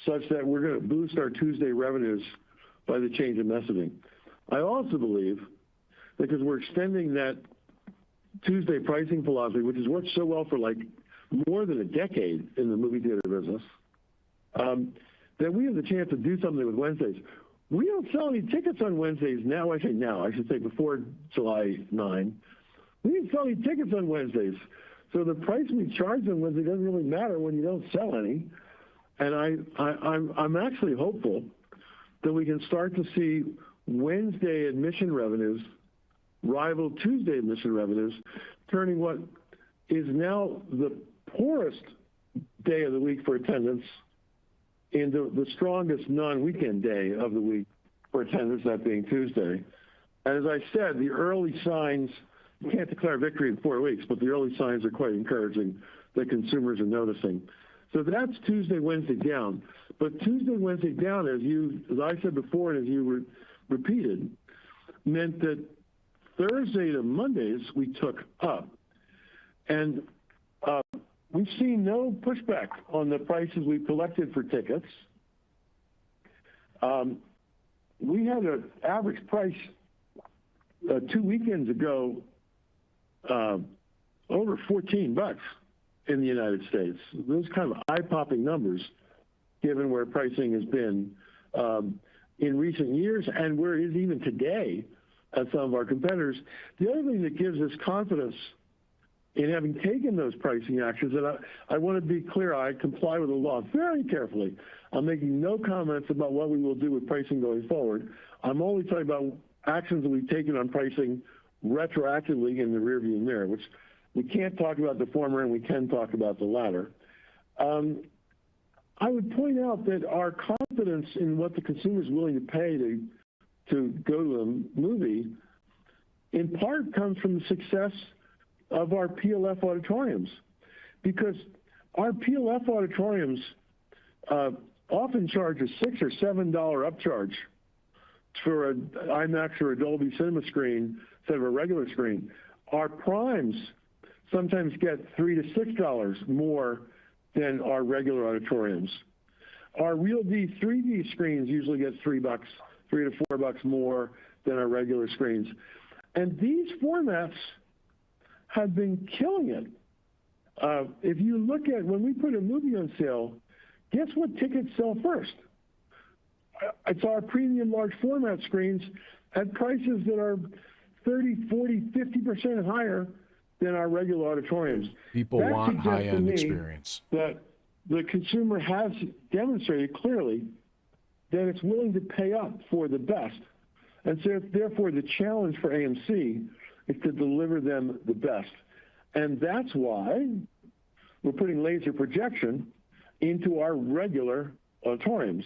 such that we're going to boost our Tuesday revenues by the change in messaging. I also believe that because we're extending that Tuesday pricing philosophy, which has worked so well for more than a decade in the movie theater business, that we have the chance to do something with Wednesdays. We don't sell any tickets on Wednesdays now. I say now. I should say before July 9. We didn't sell any tickets on Wednesdays. So the price we charge on Wednesday doesn't really matter when you don't sell any. And I'm actually hopeful that we can start to see Wednesday admission revenues rival Tuesday admission revenues, turning what is now the poorest day of the week for attendance into the strongest non-weekend day of the week for attendance, that being Tuesday. And as I said, the early signs, you can't declare victory in 4 weeks, but the early signs are quite encouraging that consumers are noticing. So that's Tuesday, Wednesday down. But Tuesday, Wednesday down, as I said before and as you repeated, meant that Thursday to Mondays we took up. And we've seen no pushback on the prices we've collected for tickets. We had an average price 2 weekends ago over $14 in the United States. Those kind of eye-popping numbers, given where pricing has been in recent years and where it is even today at some of our competitors. The other thing that gives us confidence in having taken those pricing actions, and I want to be clear, I comply with the law very carefully. I'm making no comments about what we will do with pricing going forward. I'm only talking about actions that we've taken on pricing retroactively in the rearview mirror, which we can't talk about the former and we can talk about the latter. I would point out that our confidence in what the consumer is willing to pay to go to a movie, in part comes from the success of our PLF auditoriums, because our PLF auditoriums often charge a $6 or $7 upcharge for an IMAX or a Dolby Cinema screen instead of a regular screen. Our primes sometimes get $3 to $6 more than our regular auditoriums. Our Real D 3D screens usually get $3 to $4 more than our regular screens. And these formats have been killing it. If you look at when we put a movie on sale, guess what tickets sell first? It's our premium large format screens at prices that are 30, 40, 50% higher than our regular auditoriums. People That want suggests to high-end me experience. That the consumer has demonstrated clearly that it's willing to pay up for the best. And so therefore the challenge for AMC is to deliver them the best. And that's why we're putting laser projection into our regular auditoriums.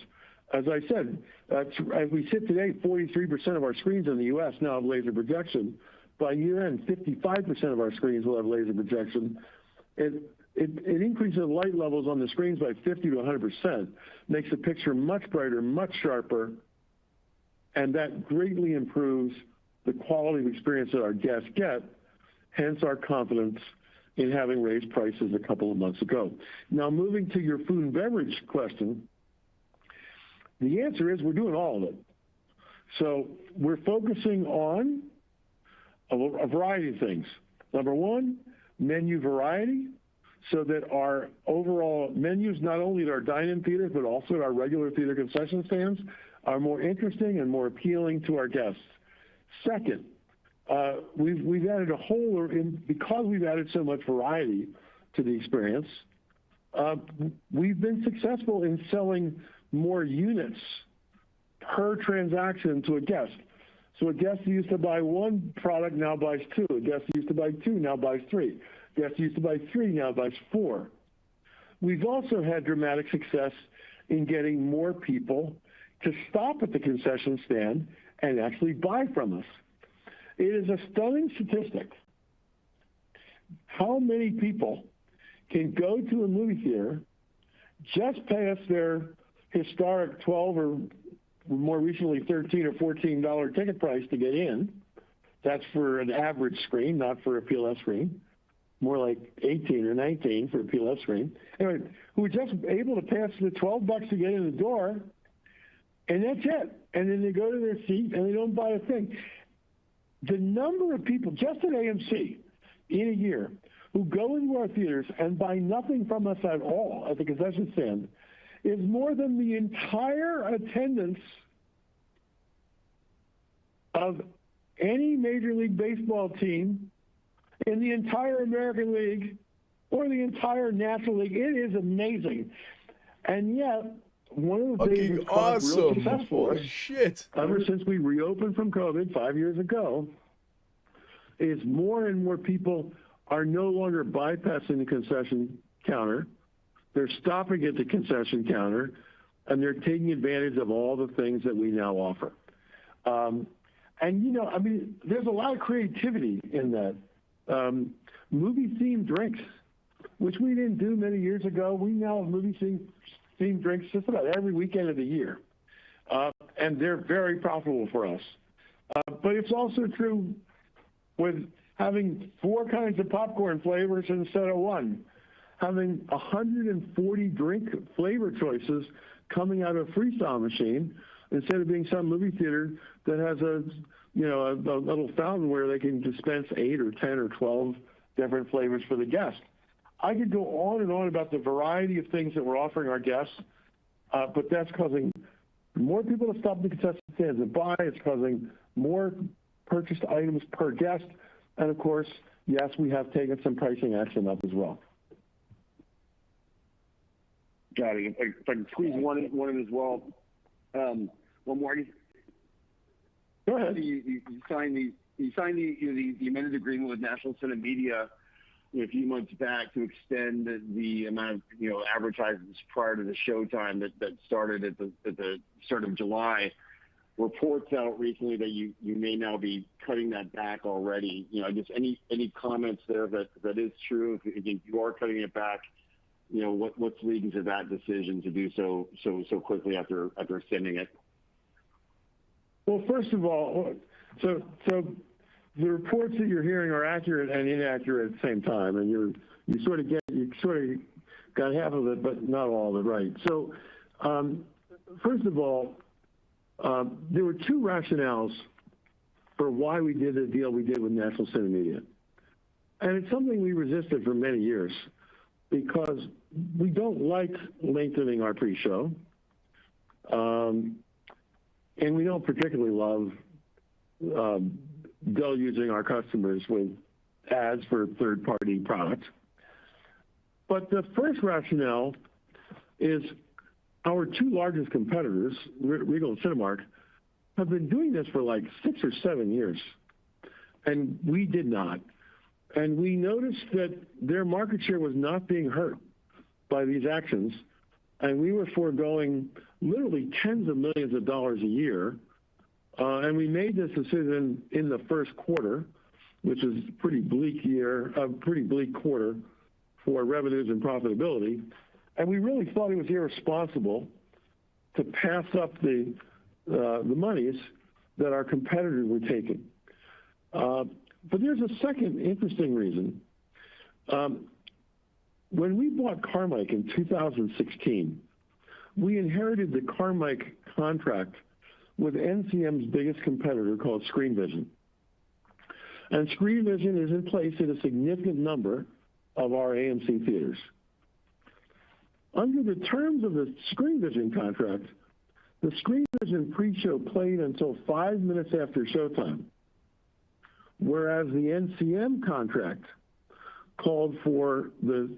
As I said, as we sit today, 43% of our screens in the U.S. now have laser projection. By year end, 55% of our screens will have laser projection. It increases the light levels on the screens by 50 to 100%, makes the picture much brighter, much sharper, and that greatly improves the quality of experience that our guests get, hence our confidence in having raised prices a couple of months ago. Now, moving to your food and beverage question, the answer is we're doing all of it. So we're focusing on a variety of things. Number one, menu variety, so that our overall menus, not only at our dine-in theaters, but also at our regular theater concession stands, are more interesting and more appealing to our guests. Second, we've added because we've added so much variety to the experience, we've been successful in selling more units per transaction to a guest. So a guest who used to buy one product now buys two. A guest who used to buy two now buys three. A guest who used to buy three now buys four. We've also had dramatic success in getting more people to stop at the concession stand and actually buy from us. It is a stunning statistic how many people can go to a movie theater, just pay us their historic $12 or more recently $13 or $14 ticket price to get in. That's for an average screen, not for a PLF screen. More like 18 or 19 for a PLF screen. Anyway, who are just able to pay us the $12 to get in the door, and that's it. And then they go to their seat and they don't buy a thing. The number of people, just at AMC, in a year, who go into our theaters and buy nothing from us at all at the concession stand is more than the entire attendance of any Major League Baseball team in the entire American League or the entire National League. It is amazing. And yet, one of the things that's caused real success for us, ever since we reopened from COVID 5 years ago, is more and more people are no longer bypassing the concession counter. They're stopping at the concession counter, and they're taking advantage of all the things that we now offer. And, you know, I mean, there's a lot of creativity in that. Movie-themed drinks, which we didn't do many years ago. We now have movie-themed drinks just about every weekend of the year. And they're very profitable for us. But it's also true with having 4 kinds of popcorn flavors instead of 1. Having 140 drink flavor choices coming out of a freestyle machine instead of being some movie theater that has a little fountain where they can dispense 8 or 10 or 12 different flavors for the guest. I could go on and on about the variety of things that we're offering our guests, but that's causing more people to stop at the concession stands and buy. It's causing more purchased items per guest. And of course, yes, we have taken some pricing action up as well. Got it. If I can squeeze one in as well. One more. Go ahead. You signed the amended agreement with National Cinemedia a few months back to extend the amount of advertisements prior to the showtime that started at the start of July. Reports out recently that you may now be cutting that back already. Just any comments there that is true? If you are cutting it back, what's leading to that decision to do so quickly after extending it? Well, first of all, so the reports that you're hearing are accurate and inaccurate at the same time, and you sort of got half of it, but not all of it right. So, first of all, there were 2 rationales for why we did the deal we did with National Cinemedia. And it's something we resisted for many years because we don't like lengthening our pre-show. And we don't particularly love deluging our customers with ads for third-party products. But the first rationale is our two largest competitors, Regal and Cinemark, have been doing this for like 6 or 7 years, and we did not. And we noticed that their market share was not being hurt by these actions, and we were foregoing literally tens of millions of dollars a year. And we made this decision in the first quarter, which is a pretty bleak quarter for revenues and profitability. And we really thought it was irresponsible to pass up the monies that our competitors were taking. But there's a second interesting reason. When we bought Carmike in 2016, we inherited the Carmike contract with NCM's biggest competitor called ScreenVision. And ScreenVision is in place in a significant number of our AMC theaters. Under the terms of the ScreenVision contract, the ScreenVision pre-show played until 5 minutes after showtime, whereas the NCM contract called for the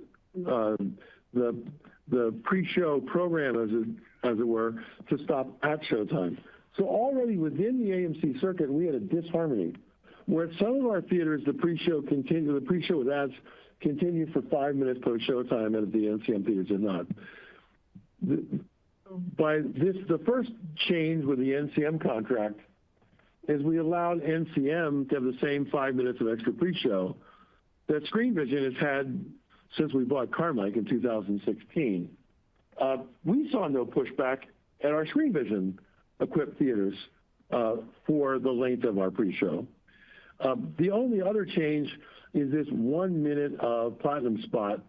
pre-show program, as it were, to stop at showtime. So already within the AMC circuit, we had a disharmony, where at some of our theaters, the pre-show with ads continued for 5 minutes post showtime, and at the NCM theaters did not. The first change with the NCM contract is we allowed NCM to have the same 5 minutes of extra pre-show that ScreenVision has had since we bought Carmike in 2016. We saw no pushback at our ScreenVision equipped theaters for the length of our pre-show. The only other change is this 1 minute of platinum spot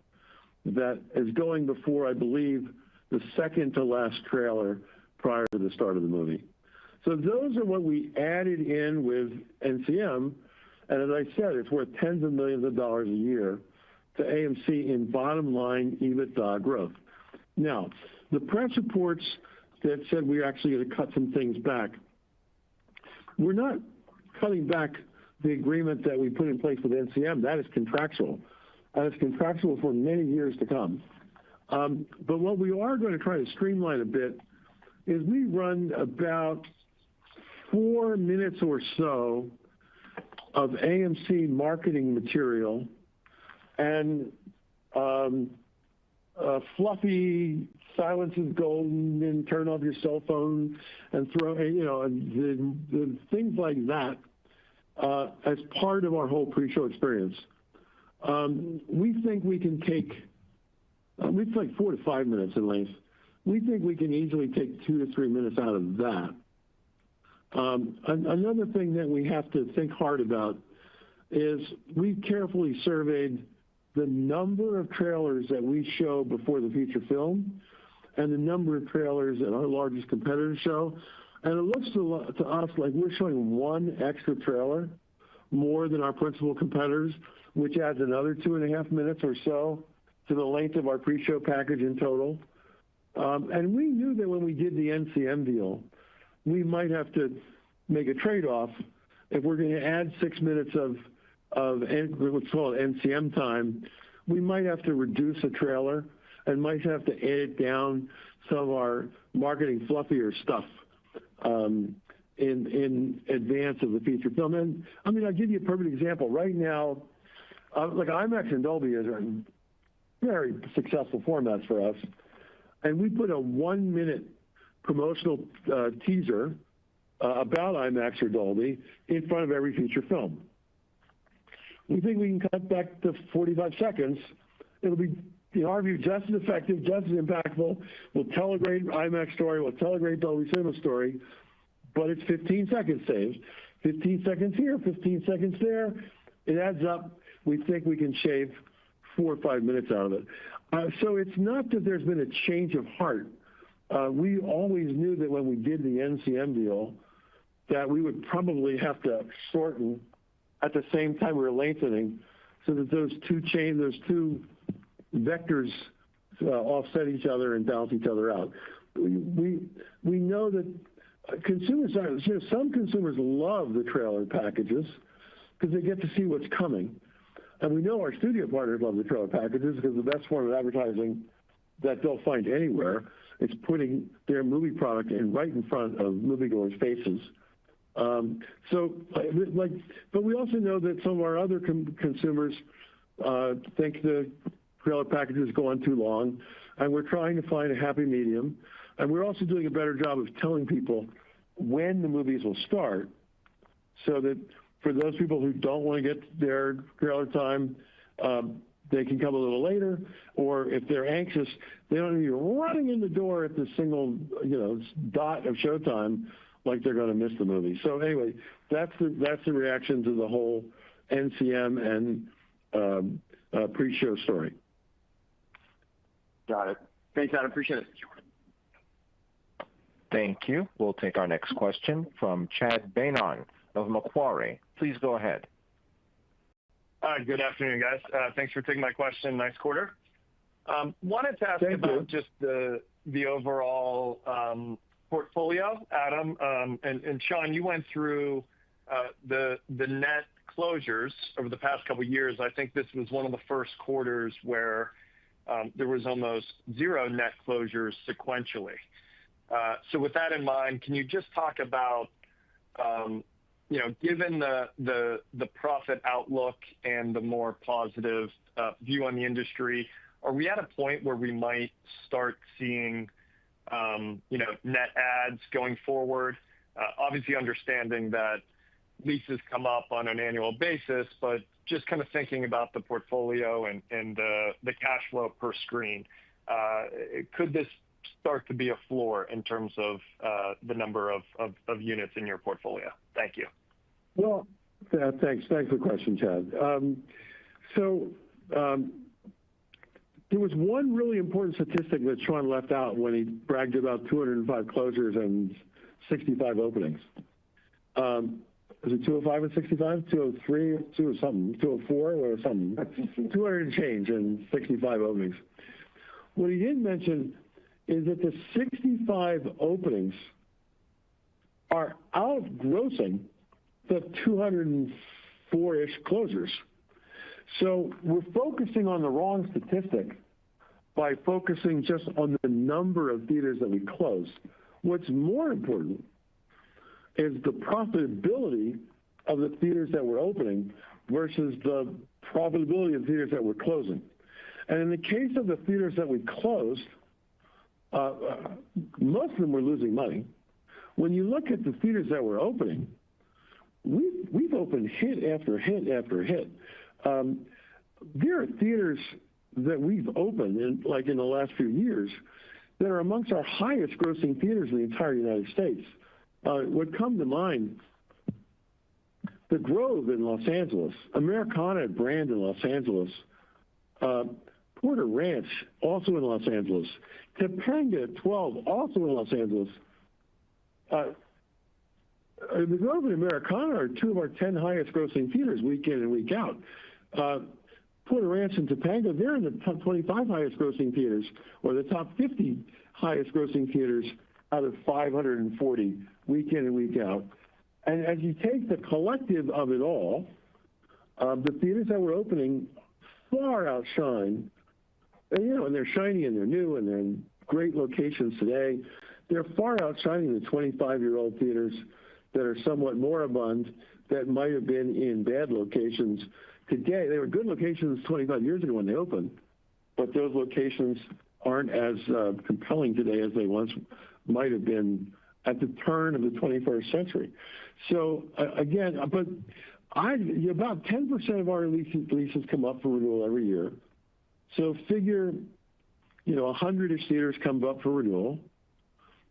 that is going before, I believe, the second to last trailer prior to the start of the movie. So those are what we added in with NCM, and as I said, it's worth tens of millions of dollars a year to AMC in bottom line EBITDA growth. Now, the press reports that said we're actually going to cut some things back, we're not cutting back the agreement that we put in place with NCM. That is contractual, and it's contractual for many years to come. But what we are going to try to streamline a bit is we run about 4 minutes or so of AMC marketing material and fluffy silence is golden and turn off your cell phone and throw, the things like that as part of our whole pre-show experience. We think we can take, it's like 4 to 5 minutes in length. We think we can easily take 2 to 3 minutes out of that. Another thing that we have to think hard about is we carefully surveyed the number of trailers that we show before the feature film and the number of trailers that our largest competitors show. And it looks to us like we're showing one extra trailer more than our principal competitors, which adds another 2.5 minutes or so to the length of our pre-show package in total. And we knew that when we did the NCM deal, we might have to make a trade-off. If we're going to add 6 minutes of what's called NCM time, we might have to reduce a trailer and might have to edit down some of our marketing fluffier stuff in advance of the feature film. And I mean, I'll give you a perfect example. Right now, like IMAX and Dolby is very successful formats for us. And we put a 1 minute promotional teaser about IMAX or Dolby in front of every feature film. We think we can cut back to 45 seconds. It'll be, in our view, just as effective, just as impactful. We'll tell a great IMAX story. We'll tell a great Dolby Cinema story. But it's 15 seconds saved. 15 seconds here, 15 seconds there. It adds up. We think we can shave 4 or 5 minutes out of it. So it's not that there's been a change of heart. We always knew that when we did the NCM deal, that we would probably have to shorten at the same time we're lengthening, so that those two vectors offset each other and balance each other out. We know that consumers some consumers love the trailer packages because they get to see what's coming. And we know our studio partners love the trailer packages because the best form of advertising that they'll find anywhere is putting their movie product right in front of moviegoers' faces. But we also know that some of our other consumers think the trailer packages go on too long, and we're trying to find a happy medium. And we're also doing a better job of telling people when the movies will start, so that for those people who don't want to get their trailer time, they can come a little later, or if they're anxious, they don't need to be running in the door at the single, dot of showtime like they're going to miss the movie. So anyway, that's the reaction to the whole NCM and pre-show story. Got it. Thanks, Adam. Appreciate it. Thank you. We'll take our next question from Chad Beynon of Macquarie. Please go ahead. Good afternoon, guys. Thanks for taking my question. Nice quarter. Wanted to ask about just the overall portfolio, Adam. And Sean, you went through the net closures over the past couple of years. I think this was one of the first quarters where there was almost zero net closures sequentially. So with that in mind, can you just talk about, given the profit outlook and the more positive view on the industry, are we at a point where we might start seeing, net adds going forward? Obviously understanding that leases come up on an annual basis, but just kind of thinking about the portfolio and the cash flow per screen, could this start to be a floor in terms of the number of units in your portfolio? Thank you. Well, thanks for the question, Chad. There was one really important statistic that Sean left out when he bragged about 205 closures and 65 openings. Was it 205 and 65? 203, 2 something, 204 or something? 200 and change and 65 openings. What he didn't mention is that the 65 openings are outgrossing the 204-ish closures. So we're focusing on the wrong statistic by focusing just on the number of theaters that we closed. What's more important is the profitability of the theaters that we're opening versus the profitability of theaters that we're closing. And in the case of the theaters that we closed, most of them were losing money. When you look at the theaters that we're opening, we've opened hit after hit after hit. There are theaters that we've opened in the last few years that are amongst our highest grossing theaters in the entire United States. Would come to mind the Grove in Los Angeles, Americana at Brand in Los Angeles, Porter Ranch, also in Los Angeles, Topanga at 12, also in Los Angeles. The Grove and Americana are two of our 10 highest grossing theaters week in and week out. Porter Ranch and Topanga, they're in the top 25 highest grossing theaters, or the top 50 highest grossing theaters out of 540 week in and week out. And as you take the collective of it all, the theaters that we're opening far outshine, and they're shiny and they're new and they're in great locations today. They're far outshining the 25-year-old theaters that are somewhat moribund that might have been in bad locations today. They were good locations 25 years ago when they opened, but those locations aren't as compelling today as they once might have been at the turn of the 21st century. So again, but about 10% of our leases come up for renewal every year. So figure, 100-ish theaters come up for renewal.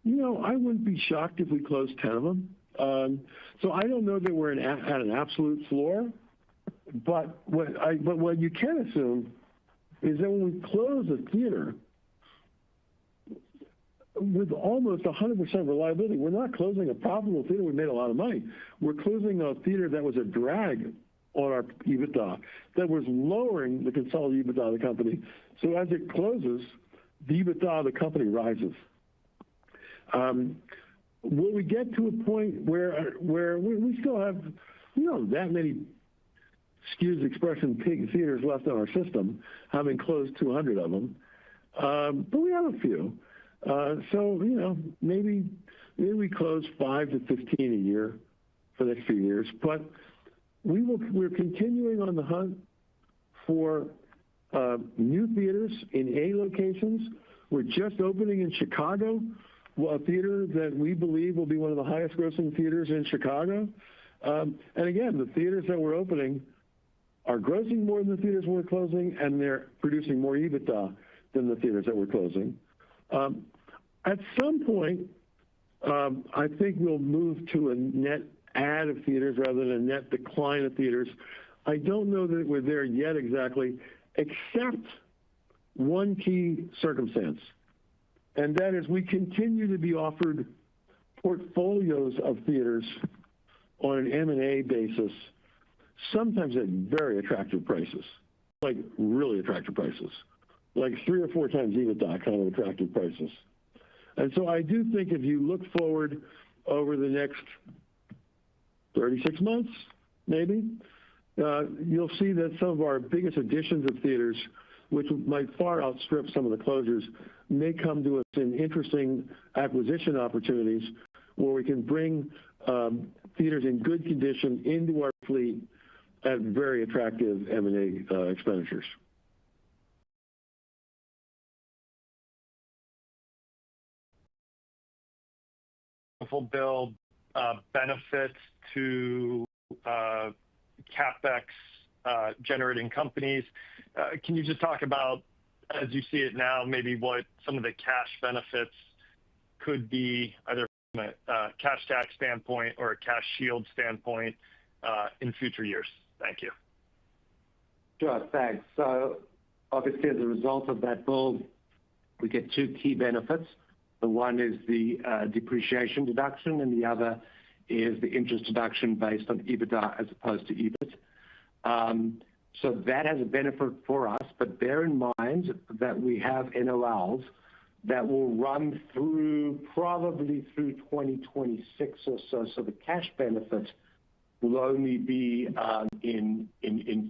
I wouldn't be shocked if we closed 10 of them. So I don't know that we're at an absolute floor, but what you can assume is that when we close a theater, with almost 100% reliability. We're not closing a profitable theater. We made a lot of money. We're closing a theater that was a drag on our EBITDA, that was lowering the consolidated EBITDA of the company. So as it closes, the EBITDA of the company rises. Will we get to a point where we still have, that many, excuse the expression, pig theaters left in our system, having closed 200 of them, but we have a few. So, maybe we close 5 to 15 a year for the next few years. But we're continuing on the hunt for new theaters in A locations. We're just opening in Chicago, a theater that we believe will be one of the highest grossing theaters in Chicago. And again, the theaters that we're opening are grossing more than the theaters we're closing, and they're producing more EBITDA than the theaters that we're closing. At some point, I think we'll move to a net add of theaters rather than a net decline of theaters. I don't know that we're there yet exactly, except one key circumstance, and that is we continue to be offered portfolios of theaters on an M&A basis, sometimes at very attractive prices, like really attractive prices, like 3 or 4 times EBITDA kind of attractive prices. And so I do think if you look forward over the next 36 months, maybe, you'll see that some of our biggest additions of theaters, which might far outstrip some of the closures, may come to us in interesting acquisition opportunities where we can bring theaters in good condition into our fleet at very attractive M&A expenditures. Build benefits to CapEx generating companies. Can you just talk about, as you see it now, maybe what some of the cash benefits could be, either from a cash tax standpoint or a cash shield standpoint in future years? Thank you. Sure, thanks. So obviously, as a result of that bill, we get 2 key benefits. The one is the depreciation deduction, and the other is the interest deduction based on EBITDA as opposed to EBIT. So that has a benefit for us, but bear in mind that we have NOLs that will run probably through 2026 or so. So the cash benefit will only be in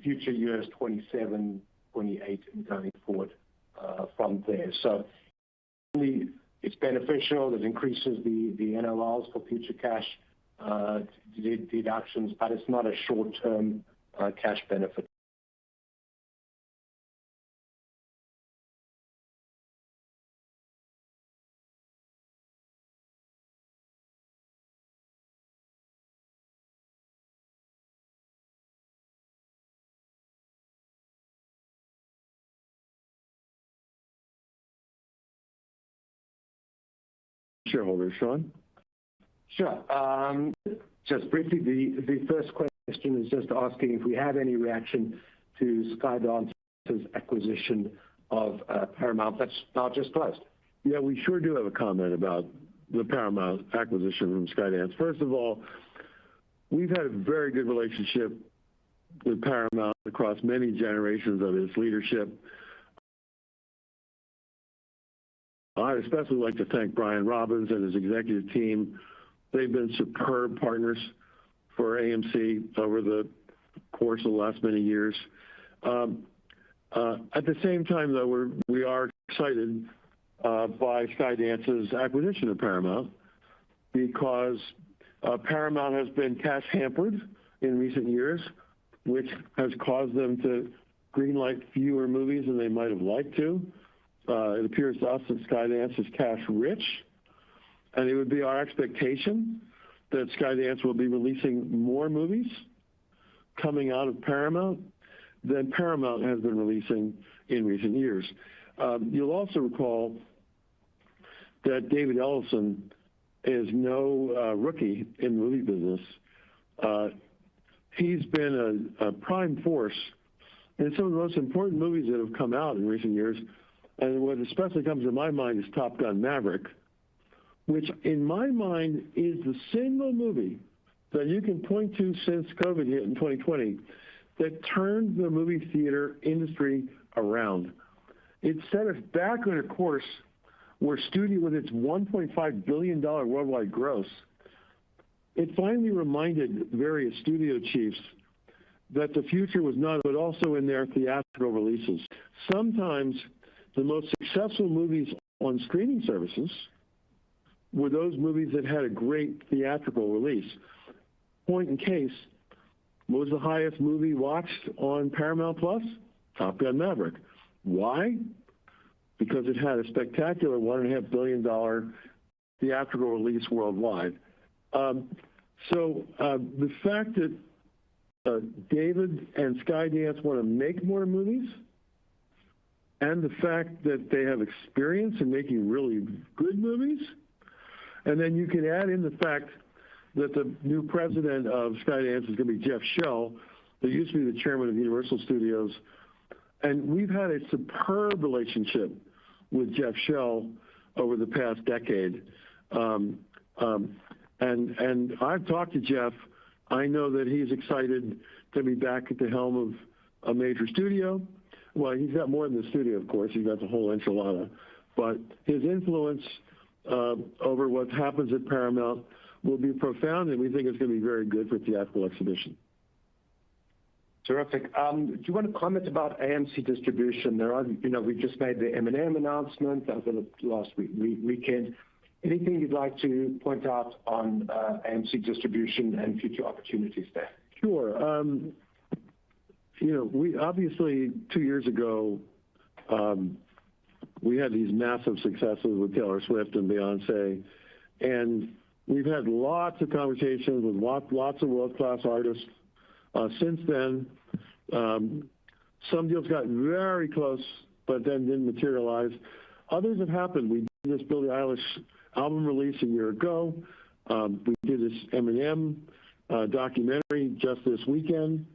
future years, 27, 28, and going forward from there. So it's beneficial. It increases the NOLs for future cash deductions, but it's not a short-term cash benefit. Shareholders, Sean? Sure. Just briefly, the first question is just asking if we have any reaction to Skydance's acquisition of Paramount that's now just closed. Yeah, we sure do have a comment about the Paramount acquisition from Skydance. First of all, we've had a very good relationship with Paramount across many generations of its leadership. I'd especially like to thank Brian Robbins and his executive team. They've been superb partners for AMC over the course of the last many years. At the same time, though, we are excited by Skydance's acquisition of Paramount because Paramount has been cash hampered in recent years, which has caused them to greenlight fewer movies than they might have liked to. It appears to us that Skydance is cash rich, and it would be our expectation that Skydance will be releasing more movies coming out of Paramount than Paramount has been releasing in recent years. You'll also recall that David Ellison is no rookie in the movie business. He's been a prime force in some of the most important movies that have come out in recent years. And what especially comes to my mind is Top Gun Maverick, which in my mind is the single movie that you can point to since COVID hit in 2020 that turned the movie theater industry around. It set us back on a course where studio, with its $1.5 billion worldwide gross, it finally reminded various studio chiefs that the future was not, but also in their theatrical releases. Sometimes the most successful movies on streaming services were those movies that had a great theatrical release. Point in case, what was the highest movie watched on Paramount Plus? Top Gun Maverick. Why? Because it had a spectacular $1.5 billion theatrical release worldwide. So the fact that David and Skydance want to make more movies, and the fact that they have experience in making really good movies, and then you can add in the fact that the new president of Skydance is going to be Jeff Shell, that used to be the chairman of Universal Studios, and we've had a superb relationship with Jeff Shell over the past decade. And I've talked to Jeff. I know that he's excited to be back at the helm of a major studio. Well, he's got more than the studio, of course. He's got the whole enchilada. But his influence over what happens at Paramount will be profound, and we think it's going to be very good for theatrical exhibition. Terrific. Do you want to comment about AMC distribution? There are, we just made the M&M announcement over the last weekend. Anything you'd like to point out on AMC distribution and future opportunities there? Sure. We obviously 2 years ago, we had these massive successes with Taylor Swift and Beyonce, and we've had lots of conversations with lots of world-class artists. Since then, some deals got very close, but then didn't materialize. Others have happened. We did this Billie Eilish album release a year ago. We did this M&M documentary just this weekend,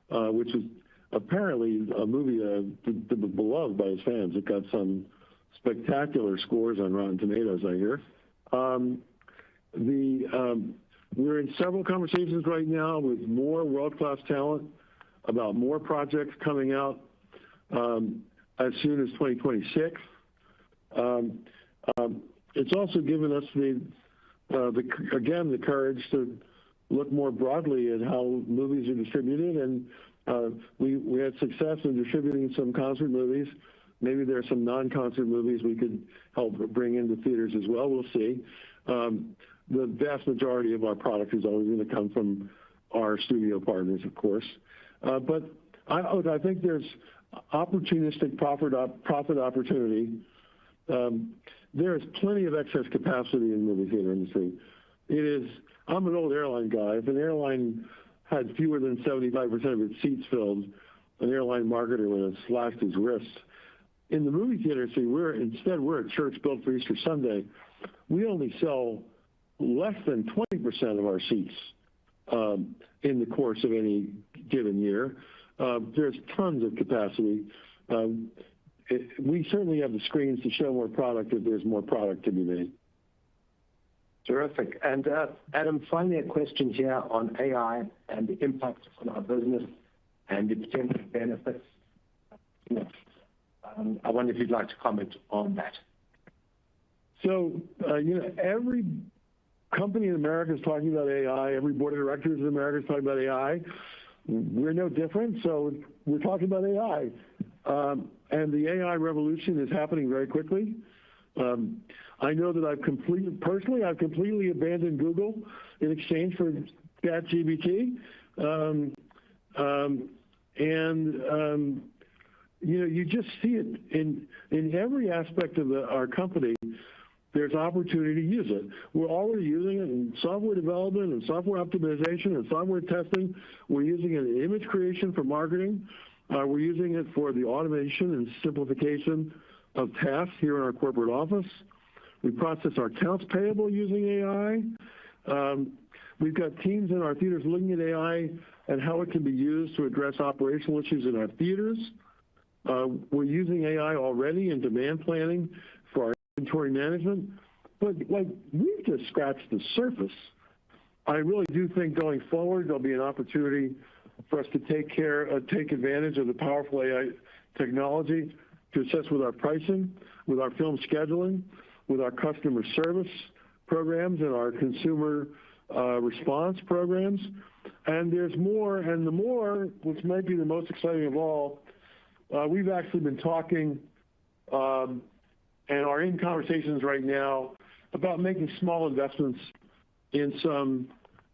which was apparently a movie beloved by his fans. It got some spectacular scores on Rotten Tomatoes, I hear. We're in several conversations right now with more world-class talent about more projects coming out as soon as 2026. It's also given us the courage to look more broadly at how movies are distributed, and we had success in distributing some concert movies. Maybe there are some non-concert movies we could help bring into theaters as well. We'll see. The vast majority of our product is always going to come from our studio partners, of course. But I think there's opportunistic profit opportunity. There is plenty of excess capacity in the movie theater industry. I'm an old airline guy. If an airline had fewer than 75% of its seats filled, an airline marketer would have slashed his wrists. In the movie theater industry, we're a church built for Easter Sunday. We only sell less than 20% of our seats in the course of any given year. There's tons of capacity. We certainly have the screens to show more product if there's more product to be made. Terrific. And Adam, finally a question here on AI and the impact on our business and the potential benefits. I wonder if you'd like to comment on that. So, every company in America is talking about AI. Every board of directors in America is talking about AI. We're no different, so we're talking about AI. And the AI revolution is happening very quickly. I know that I've completely abandoned Google in exchange for ChatGPT. You just see it in every aspect of our company. There's opportunity to use it. We're already using it in software development and software optimization and software testing. We're using it in image creation for marketing. We're using it for the automation and simplification of tasks here in our corporate office. We process our accounts payable using AI. We've got teams in our theaters looking at AI and how it can be used to address operational issues in our theaters. We're using AI already in demand planning for our inventory management. But like we've just scratched the surface. I really do think going forward there'll be an opportunity for us to take advantage of the powerful AI technology to assist with our pricing, with our film scheduling, with our customer service programs and our consumer response programs. And there's more, and the more, which might be the most exciting of all, we've actually been talking and are in conversations right now about making small investments in some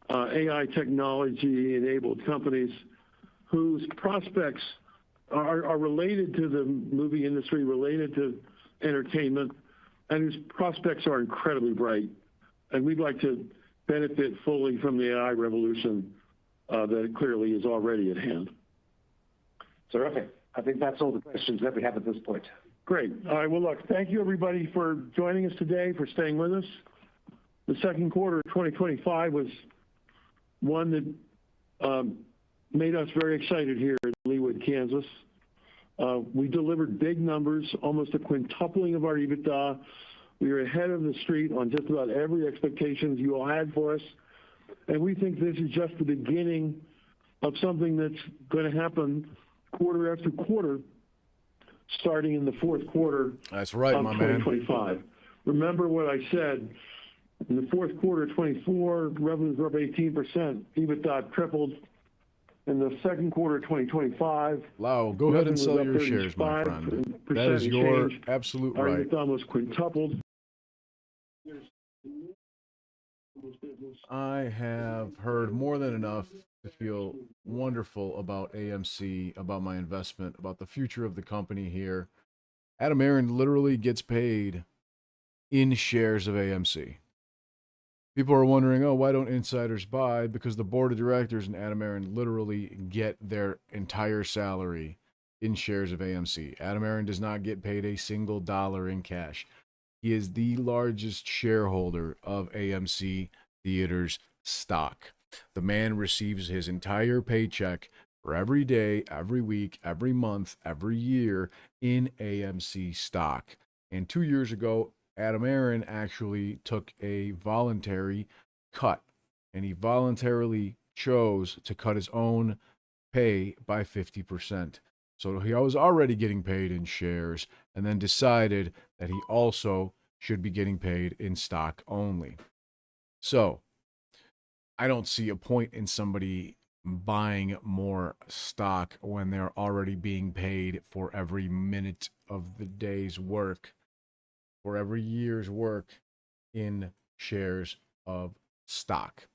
AI technology-enabled companies whose prospects are related to the movie industry, related to entertainment, and whose prospects are incredibly bright. And we'd like to benefit fully from the AI revolution that clearly is already at hand. Terrific. I think that's all the questions that we have at this point. Great. All right. Well, look, thank you, everybody, for joining us today, for staying with us. The second quarter of 2025 was one that made us very excited here in Leawood, Kansas. We delivered big numbers, almost a quintupling of our EBITDA. We were ahead of the street on just about every expectation you all had for us. And we think this is just the beginning of something that's going to happen quarter after quarter, starting in the fourth quarter That's right, of my man. 2025. Remember what I said. In the fourth quarter of 24, revenues were up 18%. EBITDA tripled. In the second quarter of 2025, Lau, go ahead and sell your shares, my friend. That is your absolute our right. EBITDA almost quintupled. I have heard more than enough to feel wonderful about AMC, about my investment, about the future of the company here. Adam Aaron literally gets paid in shares of AMC. People are wondering, oh, why don't insiders buy? Because the board of directors and Adam Aaron literally get their entire salary in shares of AMC. Adam Aaron does not get paid a single dollar in cash. He is the largest shareholder of AMC Theaters stock. The man receives his entire paycheck for every day, every week, every month, every year in AMC stock. And 2 years ago, Adam Aaron actually took a voluntary cut, and he voluntarily chose to cut his own pay by 50%. So he was already getting paid in shares and then decided that he also should be getting paid in stock only. So I don't see a point in somebody buying more stock when they're already being paid for every minute of the day's work, for every year's work in shares of stock.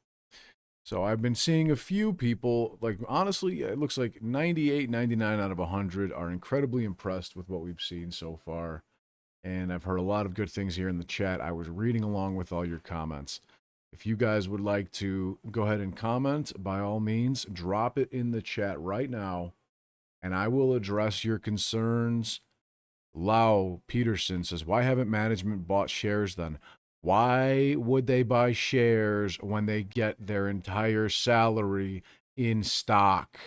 So I've been seeing a few people, like honestly, it looks like 98, 99 out of 100 are incredibly impressed with what we've seen so far. And I've heard a lot of good things here in the chat. I was reading along with all your comments. If you guys would like to go ahead and comment, by all means, drop it in the chat right now, and I will address your concerns. Lau Peterson says, why haven't management bought shares then? Why would they buy shares when they get their entire salary in stock?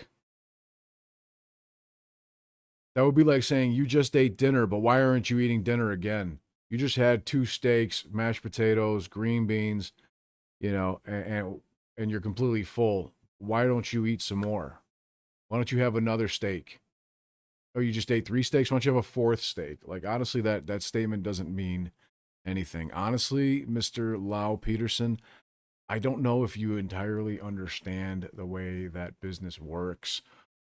That would be like saying you just ate dinner, but why aren't you eating dinner again? You just had 2 steaks, mashed potatoes, green beans, you know, and you're completely full. Why don't you eat some more? Why don't you have another steak? Oh, you just ate 3 steaks? Why don't you have a 4th steak? Like, honestly, that statement doesn't mean anything. Honestly, Mr. Lau Peterson, I don't know if you entirely understand the way that business works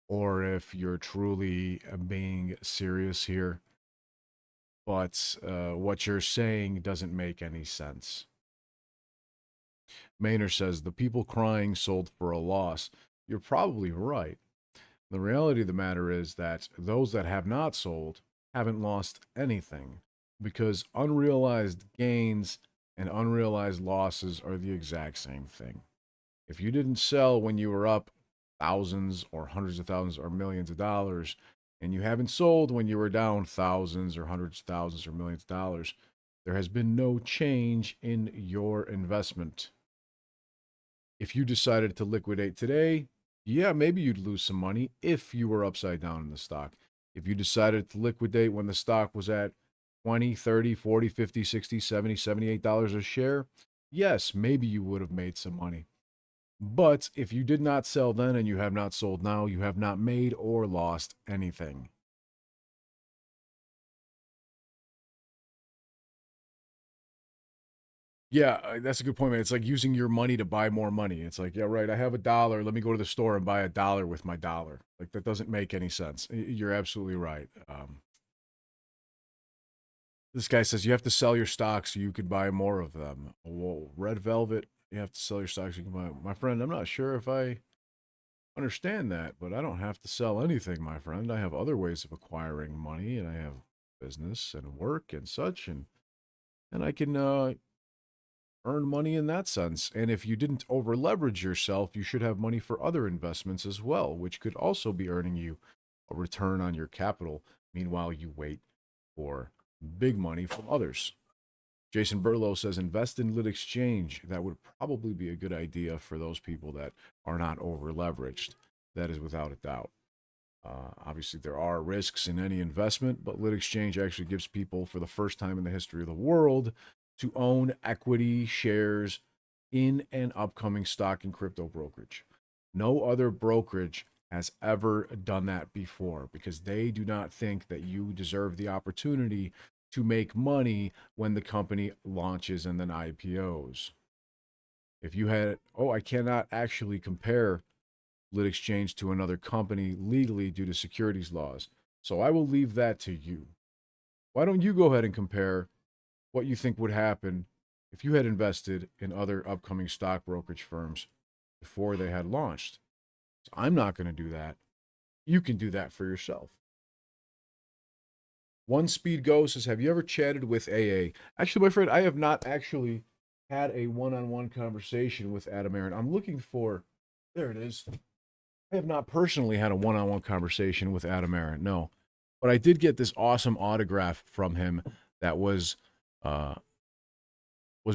or if you're truly being serious here. But what you're saying doesn't make any sense. Maynard says, the people crying sold for a loss. You're probably right. The reality of the matter is that those that have not sold haven't lost anything, because unrealized gains and unrealized losses are the exact same thing. If you didn't sell when you were up thousands or hundreds of thousands or millions of dollars, and you haven't sold when you were down thousands or hundreds of thousands or millions of dollars, there has been no change in your investment. If you decided to liquidate today, yeah, maybe you'd lose some money if you were upside down in the stock. If you decided to liquidate when the stock was at 20, 30, 40, 50, 60, 70, $78 a share, yes, maybe you would have made some money. But if you did not sell then and you have not sold now, you have not made or lost anything. Yeah, that's a good point, man. It's like using your money to buy more money. It's like, yeah, right, I have $1. Let me go to the store and buy $1 with my dollar. Like, that doesn't make any sense. You're absolutely right. This guy says you have to sell your stocks so you could buy more of them. Whoa, Red Velvet, you have to sell your stocks so you can buy. My friend, I'm not sure if I understand that, but I don't have to sell anything, my friend. I have other ways of acquiring money, and I have business and work and such, and I can earn money in that sense. And if you didn't over leverage yourself, you should have money for other investments as well, which could also be earning you a return on your capital. Meanwhile, you wait for big money from others. Jason Burlow says invest in Lit Exchange. That would probably be a good idea for those people that are not over leveraged. That is without a doubt. Obviously, there are risks in any investment, but Lit Exchange actually gives people, for the first time in the history of the world, to own equity shares in an upcoming stock and crypto brokerage. No other brokerage has ever done that before because they do not think that you deserve the opportunity to make money when the company launches and then IPOs. If you had, I cannot actually compare Lit Exchange to another company legally due to securities laws. So I will leave that to you. Why don't you go ahead and compare what you think would happen if you had invested in other upcoming stock brokerage firms before they had launched? So I'm not going to do that. You can do that for yourself. One Speed Go says, have you ever chatted with AA? Actually, my friend, I have not actually had a one-on-one conversation with Adam Aaron. I'm looking for, there it is. I have not personally had a one-on-one conversation with Adam Aaron, no. But I did get this awesome autograph from him that was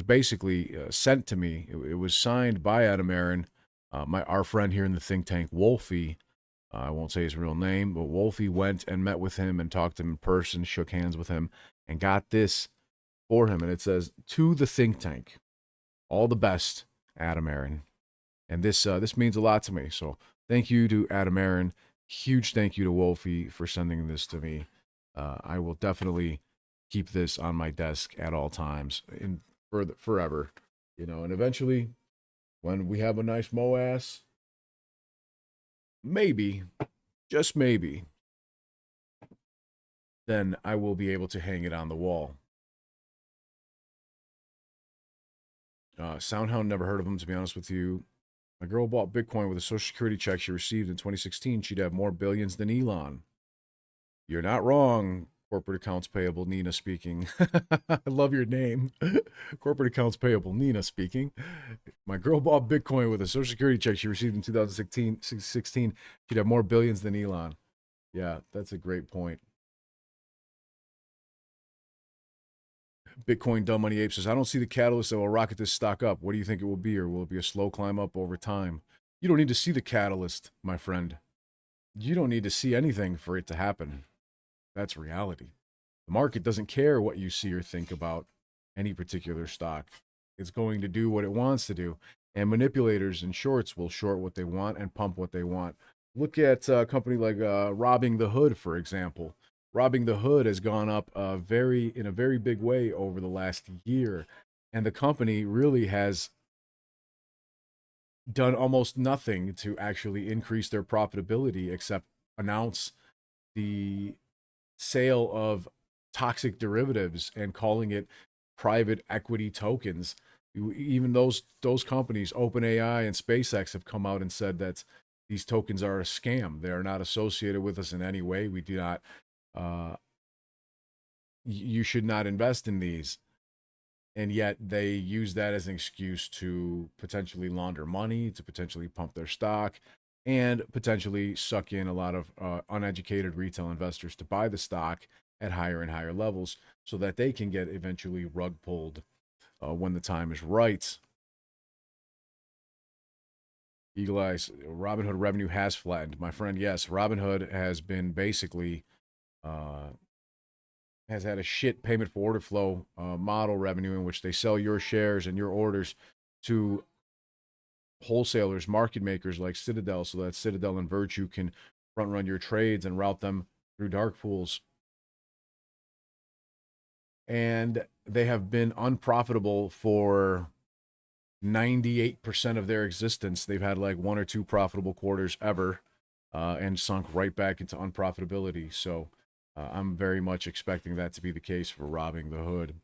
basically sent to me. It was signed by Adam Aaron, our friend here in the think tank, Wolfie. I won't say his real name, but Wolfie went and met with him and talked to him in person, shook hands with him, and got this for him. And it says, to the think tank, all the best, Adam Aaron. And this means a lot to me. So thank you to Adam Aaron. Huge thank you to Wolfie for sending this to me. I will definitely keep this on my desk at all times and forever, and eventually when we have a nice MOAS, maybe, just maybe, then I will be able to hang it on the wall. Soundhound, never heard of him, to be honest with you. My girl bought Bitcoin with a Social Security check she received in 2016. She'd have more billions than Elon. You're not wrong. Corporate accounts payable, Nina speaking. I love your name. Corporate accounts payable, Nina speaking. My girl bought Bitcoin with a Social Security check she received in 2016. She'd have more billions than Elon. Yeah, that's a great point. Bitcoin Dumb Money Ape says, I don't see the catalyst that will rocket this stock up. What do you think it will be? Or will it be a slow climb up over time? You don't need to see the catalyst, my friend. You don't need to see anything for it to happen. That's reality. The market doesn't care what you see or think about any particular stock. It's going to do what it wants to do. And manipulators and shorts will short what they want and pump what they want. Look at a company like Robbing the Hood, for example. Robbing the Hood has gone up in a very big way over the last year. And the company really has done almost nothing to actually increase their profitability except announce the sale of toxic derivatives and calling it private equity tokens. Even those companies, OpenAI and SpaceX, have come out and said that these tokens are a scam. They are not associated with us in any way. We do not, you should not invest in these. And yet they use that as an excuse to potentially launder money, to potentially pump their stock, and potentially suck in a lot of uneducated retail investors to buy the stock at higher and higher levels so that they can get eventually rug pulled when the time is right. Eagle Eyes, Robinhood revenue has flattened. My friend, yes, Robinhood has been basically has had a shit payment for order flow model revenue in which they sell your shares and your orders to wholesalers, market makers like Citadel, so that Citadel and Virtue can front run your trades and route them through dark pools. And they have been unprofitable for 98% of their existence. They've had like 1 or 2 profitable quarters ever, and sunk right back into unprofitability. So I'm very much expecting that to be the case for robbing the hood.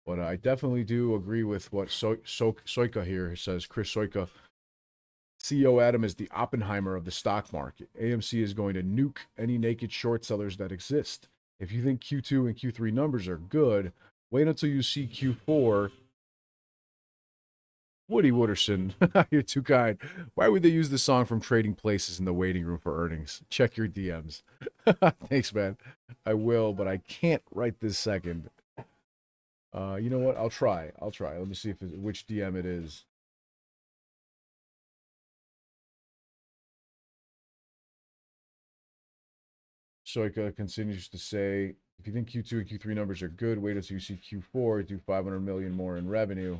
But I definitely do agree with what Soika here says. Chris Soika, CEO Adam is the Oppenheimer of the stock market. AMC is going to nuke any naked short sellers that exist. If you think Q2 and Q3 numbers are good, wait until you see Q4. Woody Wooderson, you're too kind. Why would they use the song from Trading Places in the waiting room for earnings? Check your DMs. Thanks, man. I will, but I can't right this second. You know what? I'll try. Let me see which DM it is. Soika continues to say, if you think Q2 and Q3 numbers are good, wait until you see Q4 do 500 million more in revenue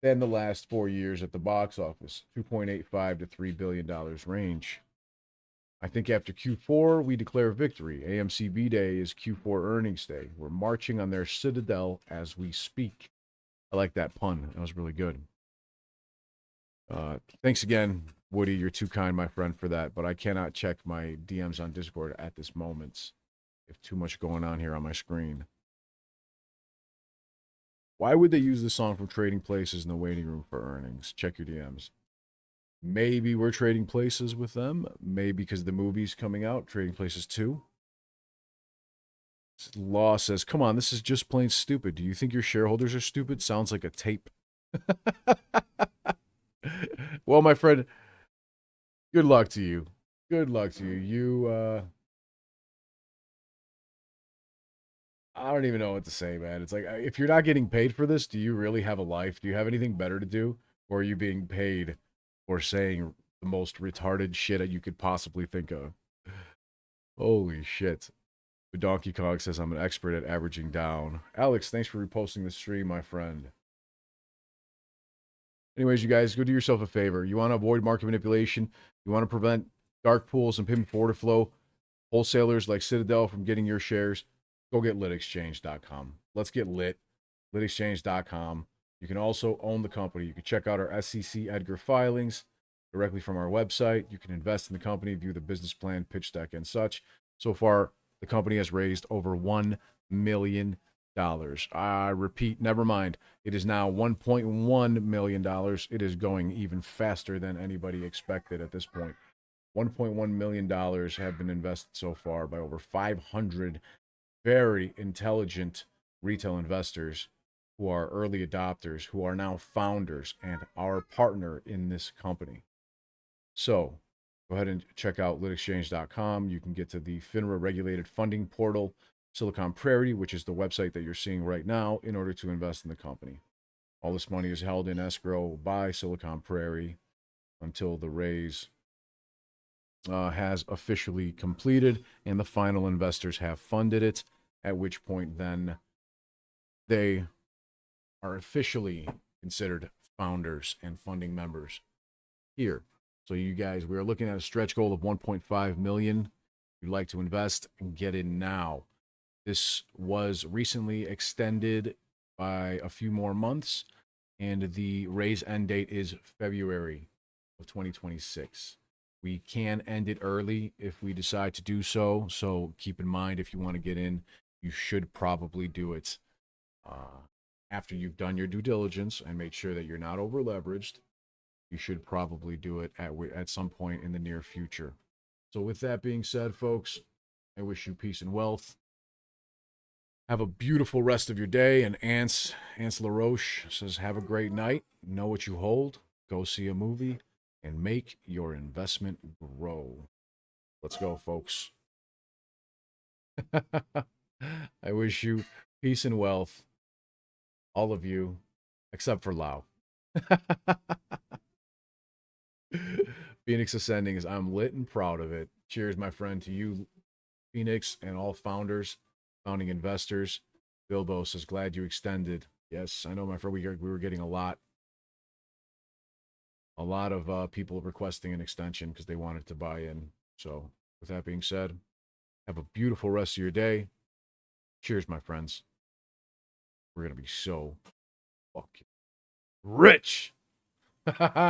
than the last 4 years at the box office, 2.85 to $3 billion range. I think after Q4, we declare victory. AMC B-Day is Q4 earnings day. We're marching on their citadel as we speak. I like that pun. That was really good. Thanks again, Woody. You're too kind, my friend, for that. But I cannot check my DMs on Discord at this moment. I have too much going on here on my screen. Why would they use the song from Trading Places in the waiting room for earnings? Check your DMs. Maybe we're trading places with them. Maybe because the movie's coming out, Trading Places 2. Law says, come on, this is just plain stupid. Do you think your shareholders are stupid? Sounds like a tape. Well, my friend, good luck to you. Good luck to you. I don't even know what to say, man. It's like, if you're not getting paid for this, do you really have a life? Do you have anything better to do? Or are you being paid for saying the most retarded shit that you could possibly think of? Holy shit. Donkey Kong says, I'm an expert at averaging down. Alex, thanks for reposting the stream, my friend. Anyways, you guys, go do yourself a favor. You want to avoid market manipulation. You want to prevent dark pools and payment for order flow, wholesalers like Citadel from getting your shares. Go get litexchange.com. Let's get lit. Litexchange.com. You can also own the company. You can check out our SEC Edgar filings directly from our website. You can invest in the company, view the business plan, pitch deck, and such. So far, the company has raised over $1 million. I repeat, never mind. It is now $1.1 million. It is going even faster than anybody expected at this point. $1.1 million have been invested so far by over 500 very intelligent retail investors who are early adopters, who are now founders and our partner in this company. So go ahead and check out litexchange.com. You can get to the FINRA regulated funding portal, Silicon Prairie, which is the website that you're seeing right now, in order to invest in the company. All this money is held in escrow by Silicon Prairie until the raise has officially completed and the final investors have funded it, at which point then they are officially considered founders and funding members here. So you guys, we are looking at a stretch goal of 1.5 million. If you'd like to invest, and get in now. This was recently extended by a few more months, and the raise end date is February of 2026. We can end it early if we decide to do so. So keep in mind, if you want to get in, you should probably do it after you've done your due diligence and made sure that you're not over leveraged. You should probably do it at some point in the near future. So with that being said, folks, I wish you peace and wealth. Have a beautiful rest of your day. And Ance LaRoche says, have a great night. Know what you hold. Go see a movie and make your investment grow. Let's go, folks. I wish you peace and wealth. All of you, except for Lau. Phoenix Ascending is I'm lit and proud of it. Cheers, my friend, to you, Phoenix, and all founders, founding investors. Bilbo says, glad you extended. Yes, I know, my friend. We were getting a lot of people requesting an extension because they wanted to buy in. So, with that being said, have a beautiful rest of your day. Cheers, my friends. We're gonna be so fucking rich.